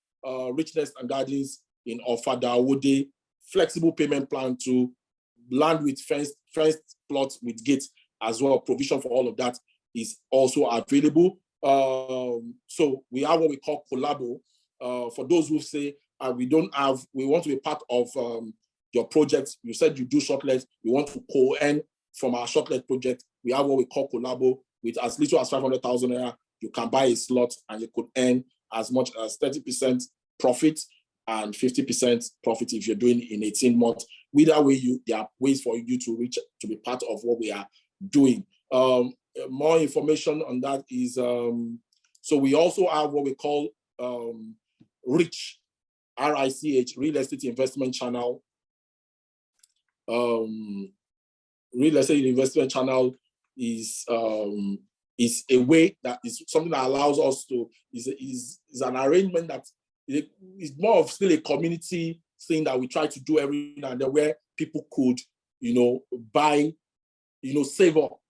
Richness and Gardens in Ofada Wode, flexible payment plan to land with fenced plots with gates as well. Provision for all of that is also available. So we have what we call Collabo. For those who say we want to be part of your project. You said you do shortlet. We want to co-earn from our shortlet project. We have what we call Collabo. With as little as 500,000 naira, you can buy a slot and you could earn as much as 30% profit and 50% profit if you're doing in 18 months. either way, there are ways for you to be part of what we are doing. More information on that is, so we also have what we call RICH, RICH, Real Estate Investment Channel. Real Estate Investment Channel is a way that is something that allows us to, is an arrangement that is more of still a community thing that we try to do every now and then, where people could, buy, save up.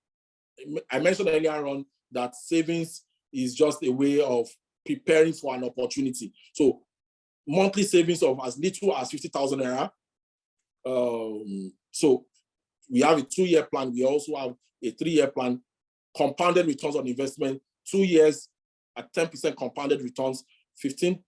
I mentioned earlier on that savings is just a way of preparing for an opportunity. So monthly savings of as little as 50,000 naira. So we have a 2-year plan. We also have a 3-year plan, compounded returns on investment, 2 years at 10% compounded returns, 15%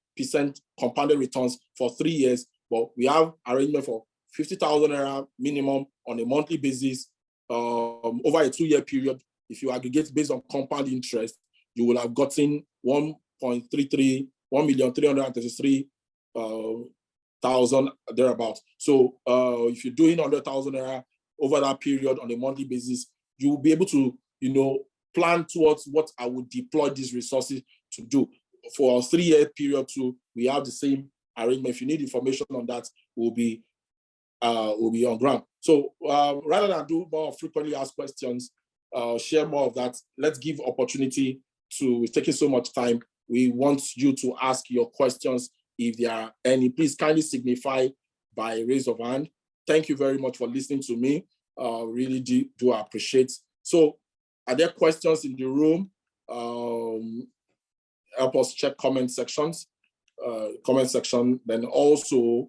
compounded returns for 3 years. But we have arrangement for 50,000 naira minimum on a monthly basis over a 2-year period. If you aggregate based on compound interest, you will have gotten 1,333,000 thereabouts. So if you're doing 100,000 naira over that period on a monthly basis, you will be able to, plan towards what I would deploy these resources to do. For a 3-year period too, we have the same arrangement. If you need information on that, we'll be on ground. So rather than do more frequently asked questions, share more of that, let's give opportunity to, it's taking so much time. We want you to ask your questions. If there are any, please kindly signify by raise of hand. Thank you very much for listening to me. Really do appreciate. So are there questions in the room? Help us check comment section. Then also,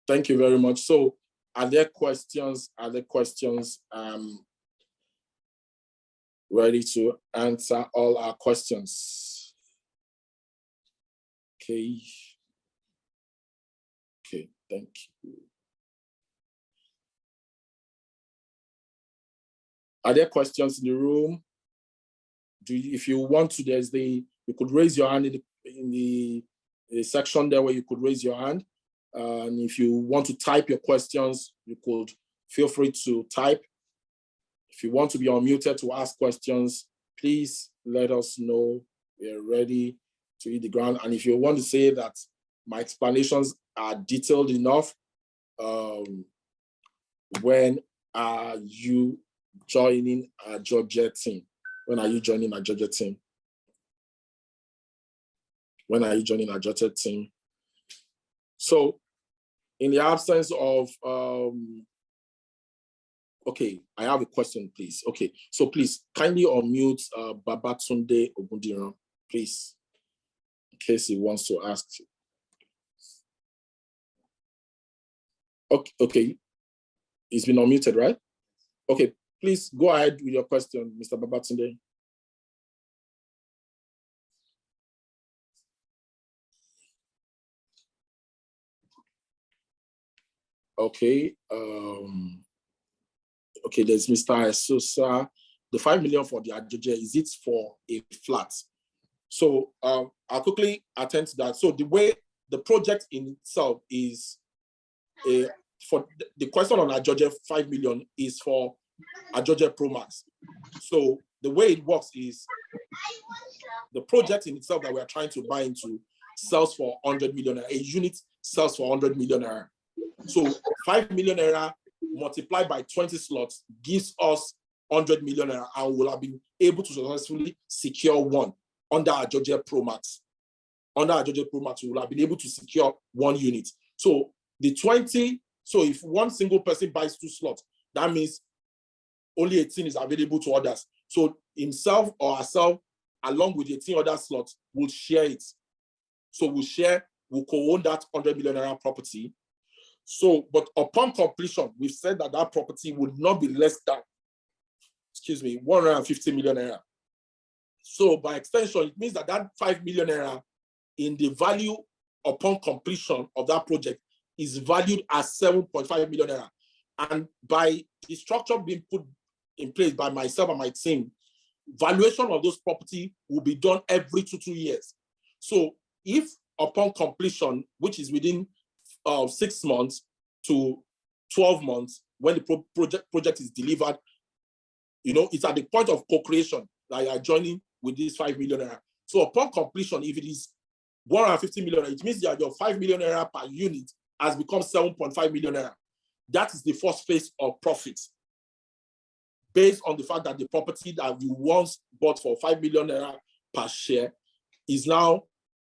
thank you very much. So are there questions? Ready to answer all our questions. Okay, thank you. Are there questions in the room? If you want to, you could raise your hand in the section there where you could raise your hand. And if you want to type your questions, you could feel free to type. If you want to be unmuted to ask questions, please let us know. We're ready to hit the ground. And if you want to say that my explanations are detailed enough, when are you joining a Georgia team? When are you joining a Georgia team? When are you joining a Georgia team? So in the absence of, okay, I have a question, please. Okay, so please kindly unmute Babatunde Ogundiran, please, in case he wants to ask. Okay, he's been unmuted, right? Okay, please go ahead with your question, Mr. Babatunde. Okay, okay, there's Mr. Sosa. The 5 million for the Ajoje, is it for a flat? So I'll quickly attend to that. So the way the project in itself is, for the question on Ajoje 5 million is for Ajoje Pro Max. So the way it works is the project in itself that we are trying to buy into sells for 100 million. A unit sells for 100 million. So 5 million naira multiplied by 20 slots gives us 100 million naira, and we'll have been able to successfully secure one under Ajoje Pro Max. Under Ajoje Pro Max, we will have been able to secure one unit. So the 20, so if one single person buys 2 slots, that means only 18 is available to others. So himself or herself, along with 18 other slots, will share it. So we'll co-own that 100 million naira property. So, but upon completion, we've said that that property would not be less than, 150 million naira. So by extension, it means that that 5 million naira in the value upon completion of that project is valued at 7.5 million naira. And by the structure being put in place by myself and my team, valuation of those property will be done every 2 years. So if upon completion, which is within 6 months to 12 months, when the project is delivered, it's at the point of co-creation that you are joining with this 5 million naira. So upon completion, if it is 150 million naira, it means that your 5 million naira per unit has become 7.5 million naira. That is the first phase of profit, based on the fact that the property that you once bought for 5 million naira per share is now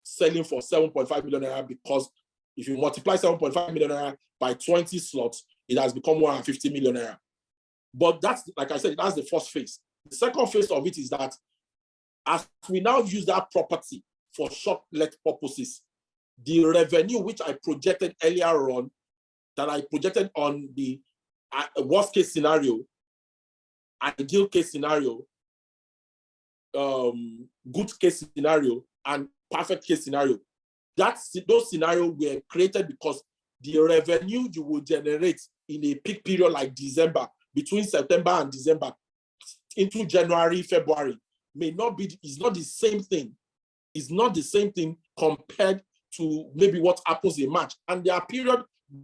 selling for 7.5 million naira, because if you multiply 7.5 million naira by 20 slots, it has become 150 million naira. But that's, like I said, that's the first phase. The second phase of it is that as we now use that property for short-let purposes, the revenue which I projected earlier on, that I projected on the worst case scenario, ideal case scenario, good case scenario, and perfect case scenario, those scenarios were created because the revenue you will generate in a peak period like December, between September and December into January, February, is not the same thing. It's not the same thing compared to maybe what happens in March. And there are periods,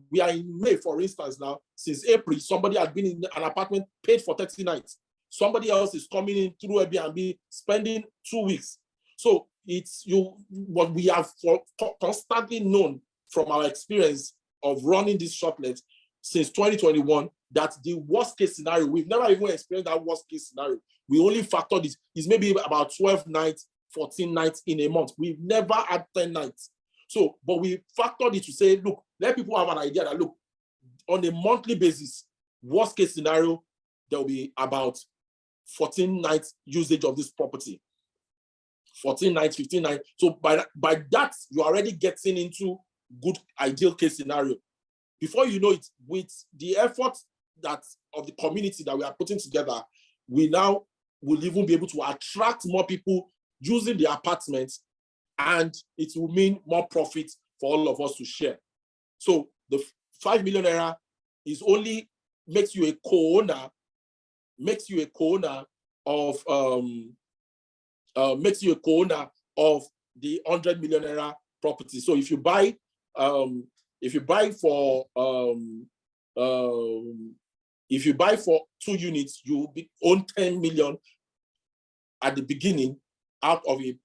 we are in May, for instance, now, since April, somebody has been in an apartment paid for 30 nights. Somebody else is coming in through Airbnb, spending 2 weeks. So it's what we have constantly known from our experience of running this shortlet since 2021, that the worst case scenario, we've never even experienced that worst case scenario. We only factored this, is maybe about 12 nights, 14 nights in a month. We've never had 10 nights. So, but we factored it to say, look, let people have an idea that, look, on a monthly basis, worst case scenario, there will be about 14 nights usage of this property. 14 nights, 15 nights. So by that, you're already getting into good ideal case scenario. Before you know it, with the effort that of the community that we are putting together, we now will even be able to attract more people using the apartments, and it will mean more profit for all of us to share. So the 5 million naira is only makes you a co-owner of the 100 million naira property. So if you buy for 2 units, you own 10 million at the beginning out of a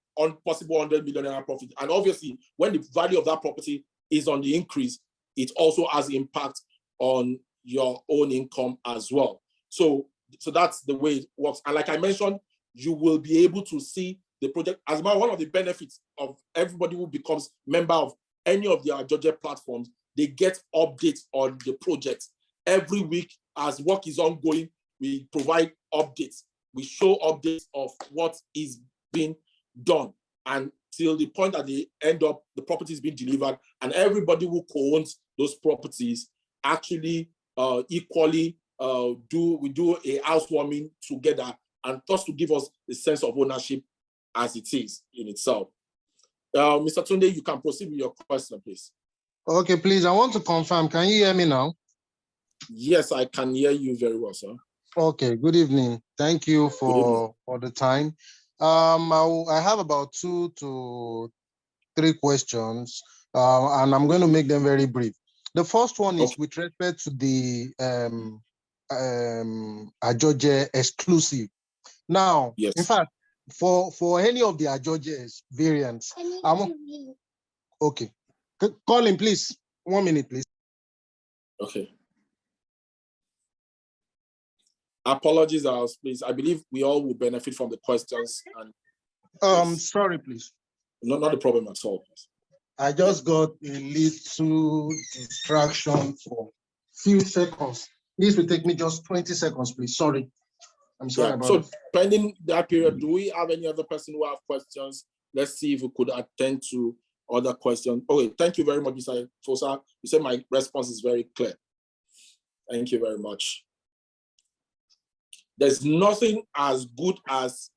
possible 100 million naira profit. And obviously, when the value of that property is on the increase, it also has impact on your own income as well. So that's the way it works. And like I mentioned, you will be able to see the project. As one of the benefits of everybody who becomes member of any of the Ajoje platforms, they get updates on the project. Every week, as work is ongoing, we provide updates. We show updates of what is being done, until the point that they end up, the property is being delivered, and everybody who co-owns those properties actually equally do a housewarming together, and thus to give us a sense of ownership as it is in itself. Mr. Tunde, you can proceed with your question, please. Okay, please. I want to confirm. Can you hear me now? Yes, I can hear you very well, sir. Okay, good evening. Thank you for the time. I have about 2 to 3 questions, and I'm going to make them very brief. The first one is with respect to the Ajoje exclusive. Now, yes. In fact, for any of the Ajoje variants, okay. Call him, please. 1 minute, please. Okay. Apologies, please. I believe we all will benefit from the questions. And sorry, please. No, not a problem at all. Please. I just got a little distraction for a few seconds. This will take me just 20 seconds, please. Sorry. I'm sorry about it. So pending that period, do we have any other person who have questions? Let's see if we could attend to other questions. Okay, thank you very much, Mr. Fosa. You said my response is very clear. Thank you very much. There's nothing as good as,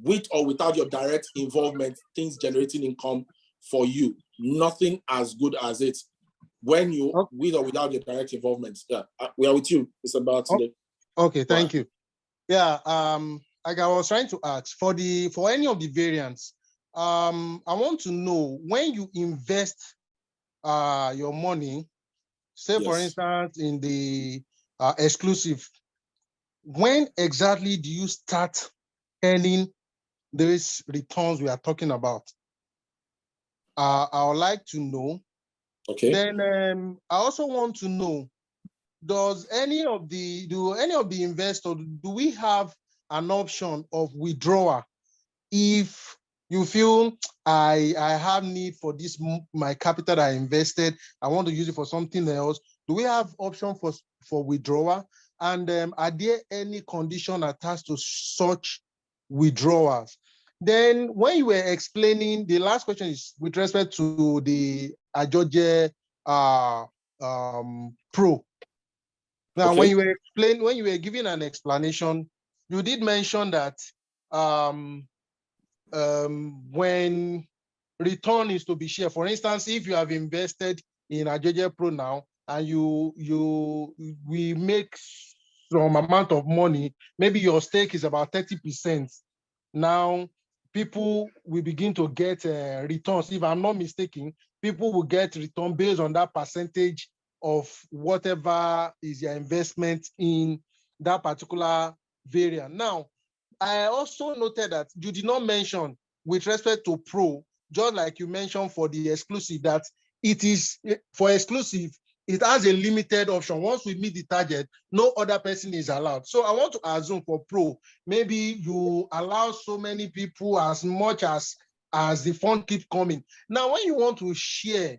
with or without your direct involvement, things generating income for you. Nothing as good as it when you, with or without your direct involvement. Yeah, we are with you, Mr. Babatunde. Okay, thank you. Yeah, like I was trying to ask, for any of the variants, I want to know, when you invest your money, say for Yes. instance in the exclusive, when exactly do you start earning these returns we are talking about? I would like to know. Okay. Then I also want to know, do any of the investors, do we have an option of withdrawal if you feel I have need for this, my capital that I invested, I want to use it for something else? Do we have option for withdrawal? And are there any condition attached to such withdrawals? Then when you were explaining, the last question is with respect to the Ajoje Pro. Now, Okay. when you were giving an explanation, you did mention that when return is to be shared, for instance, if you have invested in Ajoje Pro now and we make some amount of money, maybe your stake is about 30%. Now, people will begin to get returns. If I'm not mistaken, people will get return based on that percentage of whatever is your investment in that particular variant. Now, I also noted that you did not mention with respect to Pro, just like you mentioned for the exclusive, that it is for exclusive, it has a limited option. Once we meet the target, no other person is allowed. So I want to assume for Pro, maybe you allow so many people as much as the fund keep coming. Now, when you want to share,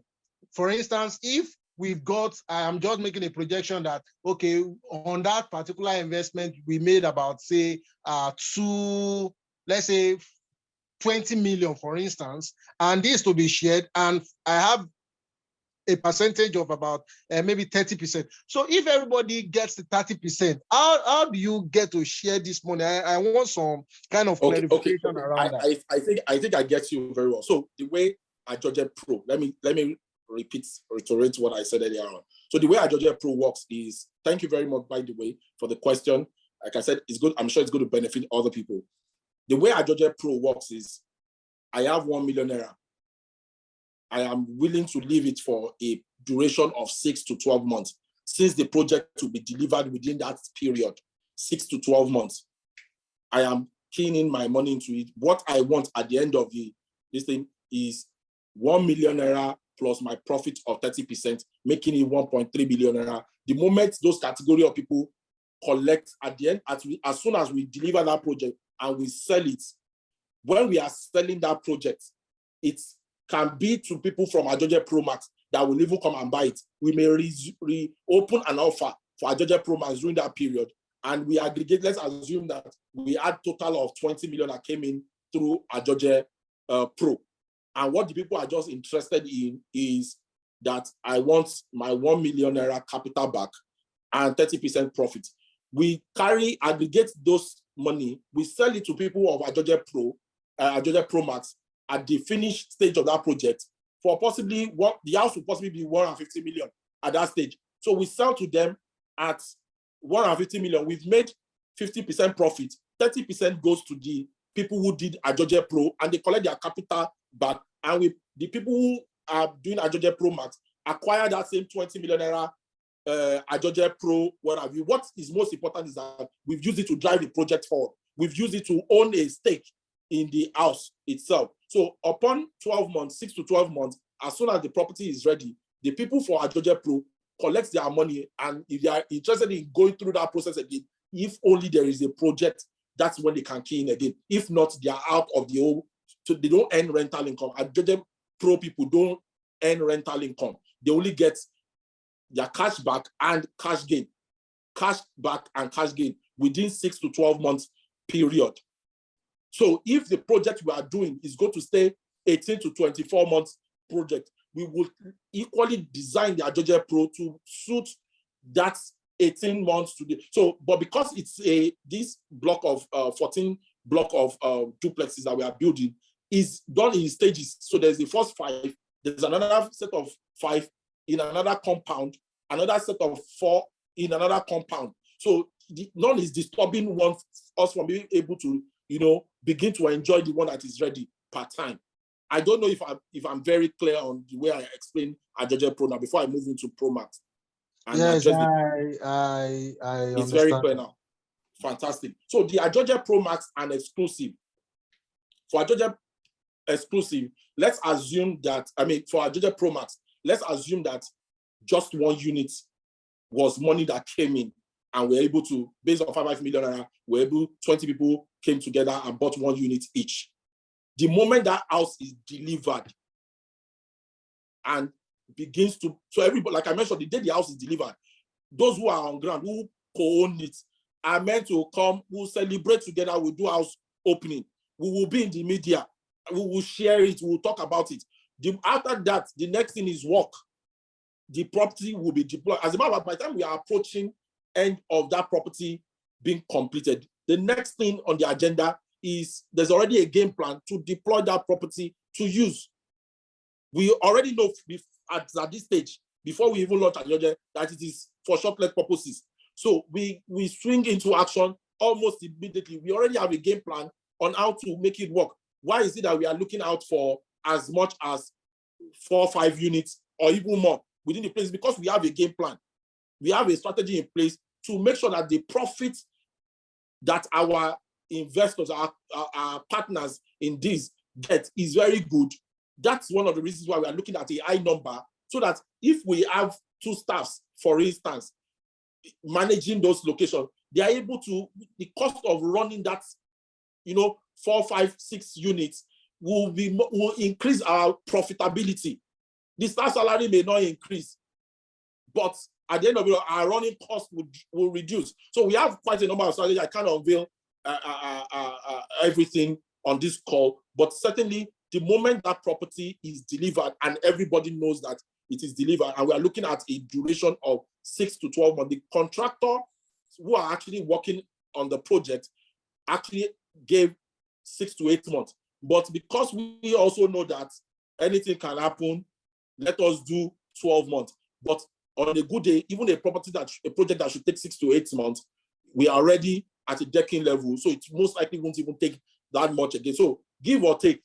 for instance, if we've got, I am just making a projection that, okay, on that particular investment, we made about, say, let's say 20 million, for instance, and this to be shared, and I have a percentage of about maybe 30%. So if everybody gets the 30%, how do you get to share this money? I want some kind of clarification around that. I think I get you very well. So the way Ajoje Pro, let me reiterate what I said earlier on. So the way Ajoje Pro works is, thank you very much, by the way, for the question. Like I said, it's good. I'm sure it's going to benefit other people. The way Ajoje Pro works is, I have 1 million naira. I am willing to leave it for a duration of 6 to 12 months, since the project will be delivered within that period, 6 to 12 months. I am keying in my money into it. What I want at the end of this thing is 1 million naira plus my profit of 30%, making it 1.3 billion naira. The moment those category of people collect at the end, as soon as we deliver that project and we sell it, when we are selling that project, it can be to people from Ajoje Pro Max that will even come and buy it. We may reopen an offer for Ajoje Pro Max during that period, and we aggregate. Let's assume that we had total of 20 million that came in through Ajoje Pro. And what the people are just interested in is that I want my 1 million naira capital back and 30% profit. We aggregate those money, we sell it to people of Ajoje Pro Max at the finished stage of that project for possibly what the house will possibly be 150 million at that stage. So we sell to them at 150 million. We've made 50% profit. 30% goes to the people who did Ajoje Pro, and they collect their capital back. And the people who are doing Ajoje Pro Max acquire that same 20 million naira Ajoje Pro, what have you. What is most important is that we've used it to drive the project forward. We've used it to own a stake in the house itself. So upon 12 months, 6 to 12 months, as soon as the property is ready, the people for Ajoje Pro collect their money, and if they are interested in going through that process again, if only there is a project, that's when they can key in again. If not, they are out of the whole, so they don't earn rental income. Ajoje Pro people don't earn rental income. They only get their cash back and cash gain. Cash back and cash gain within 6 to 12 months period. So if the project we are doing is going to stay 18 to 24 months project, we will equally design the Ajoje Pro to suit that 18 months to the, so, but because it's this block of 14 block of duplexes that we are building is done in stages. So there's the first 5, there's another set of 5 in another compound, another set of 4 in another compound. So none is disturbing us from being able to, begin to enjoy the one that is ready. per time. I don't know if I'm very clear on the way I explain Ajoje Pro now before I move into Pro Max. Yes, I it's understand. very clear now. Fantastic. So the Ajoje Pro Max and exclusive. For Ajoje exclusive, let's assume that, for Ajoje Pro Max, let's assume that just one unit was money that came in, and we're able to, based on 5 million, 20 people came together and bought one unit each. The moment that house is delivered and begins to, so everybody, like I mentioned, the day the house is delivered, those who are on ground, who co-own it, are meant to come, we'll celebrate together, we'll do house opening, we will be in the media, we will share it, we will talk about it. After that, the next thing is work. The property will be deployed. As a matter of fact, by the time we are approaching end of that property being completed, the next thing on the agenda is there's already a game plan to deploy that property to use. We already know at this stage, before we even launch Ajoje, that it is for short-leg purposes. So we swing into action almost immediately. We already have a game plan on how to make it work. Why is it that we are looking out for as much as 4 or 5 units or even more within the place? Because we have a game plan. We have a strategy in place to make sure that the profit that our investors, our partners in this get is very good. That's one of the reasons why we are looking at a high number, so that if we have 2 staffs, for instance, managing those locations, they are able to, the cost of running that, 4, 5, 6 units will increase our profitability. The staff salary may not increase, but at the end of it, our running cost will reduce. So we have quite a number of strategies. I can't unveil everything on this call, but certainly the moment that property is delivered and everybody knows that it is delivered, and we are looking at a duration of 6 to 12 months, the contractor who are actually working on the project actually gave 6 to 8 months. But because we also know that anything can happen, let us do 12 months. But on a good day, even a project that should take 6 to 8 months, we are already at a decking level, so it most likely won't even take that much again. So give or take,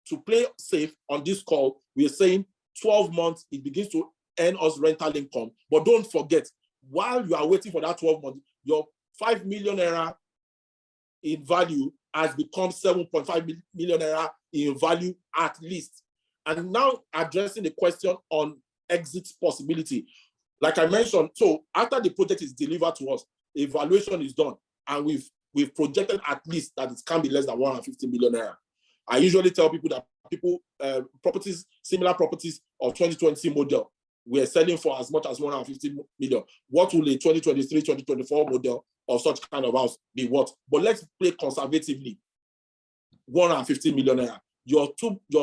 to play safe on this call, we are saying 12 months, it begins to earn us rental income. But don't forget, while you are waiting for that 12 months, your 5 million naira in value has become 7.5 million naira in value at least. And now addressing the question on exit possibility. Like I mentioned, so after the project is delivered to us, evaluation is done, and we've projected at least that it can be less than 150 million naira. I usually tell people that similar properties of 2020 model, we're selling for as much as 150 million. What will a 2023, 2024 model of such kind of house be worth? But let's play conservatively. 150 million naira. Your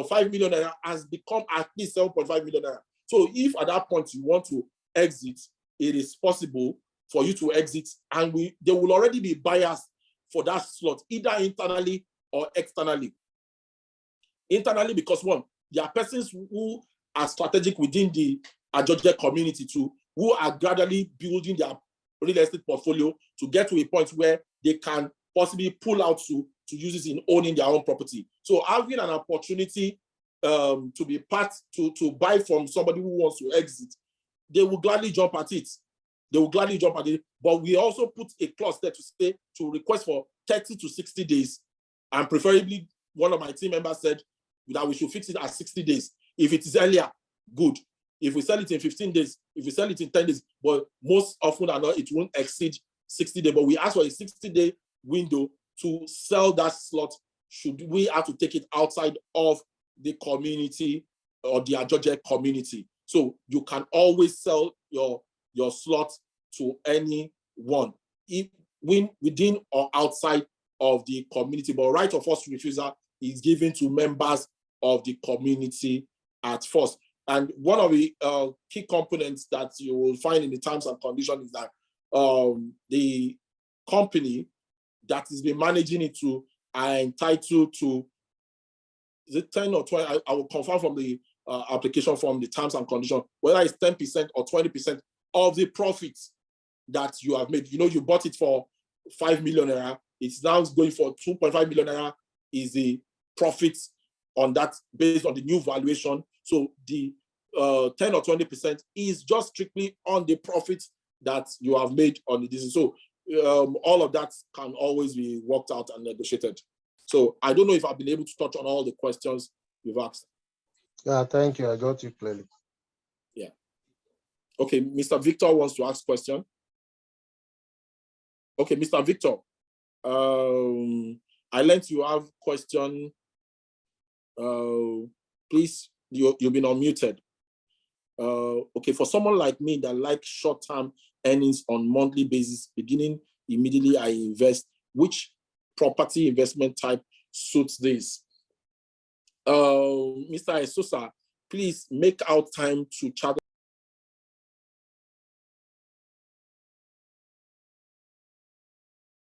5 million naira has become at least 7.5 million naira. So if at that point you want to exit, it is possible for you to exit, and there will already be buyers for that slot, either internally or externally. Internally, because one, there are persons who are strategic within the Ajoje community too, who are gradually building their real estate portfolio to get to a point where they can possibly pull out to use it in owning their own property. So having an opportunity to be part, to buy from somebody who wants to exit, they will gladly jump at it. They will gladly jump at it. But we also put a clause there to request for 30 to 60 days. And preferably, one of my team members said that we should fix it at 60 days. If it is earlier, good. If we sell it in 15 days, if we sell it in 10 days, but most often than not, it won't exceed 60 days. But we ask for a 60-day window to sell that slot should we have to take it outside of the community or the Ajoje community. So you can always sell your slot to anyone, within or outside of the community. But right of first refusal is given to members of the community at first. And one of the key components that you will find in the terms and conditions is that the company that has been managing it to are entitled to, is it 10 or 20? I will confirm from the application form, the terms and conditions, whether it's 10% or 20% of the profits that you have made. You bought it for 5 million naira. It's now going for 2.5 million naira is the profits on that based on the new valuation. So the 10 or 20% is just strictly on the profit that you have made on the business. So all of that can always be worked out and negotiated. So I don't know if I've been able to touch on all the questions you've asked. Yeah, thank you. I got you clearly. Yeah. Okay, Mr. Victor wants to ask a question. Okay, Mr. Victor, I learned you have a question. Please, you've been unmuted. Okay, for someone like me that likes short-term earnings on monthly basis, beginning immediately I invest, which property investment type suits this? Mr. Esosa, please make out time to chat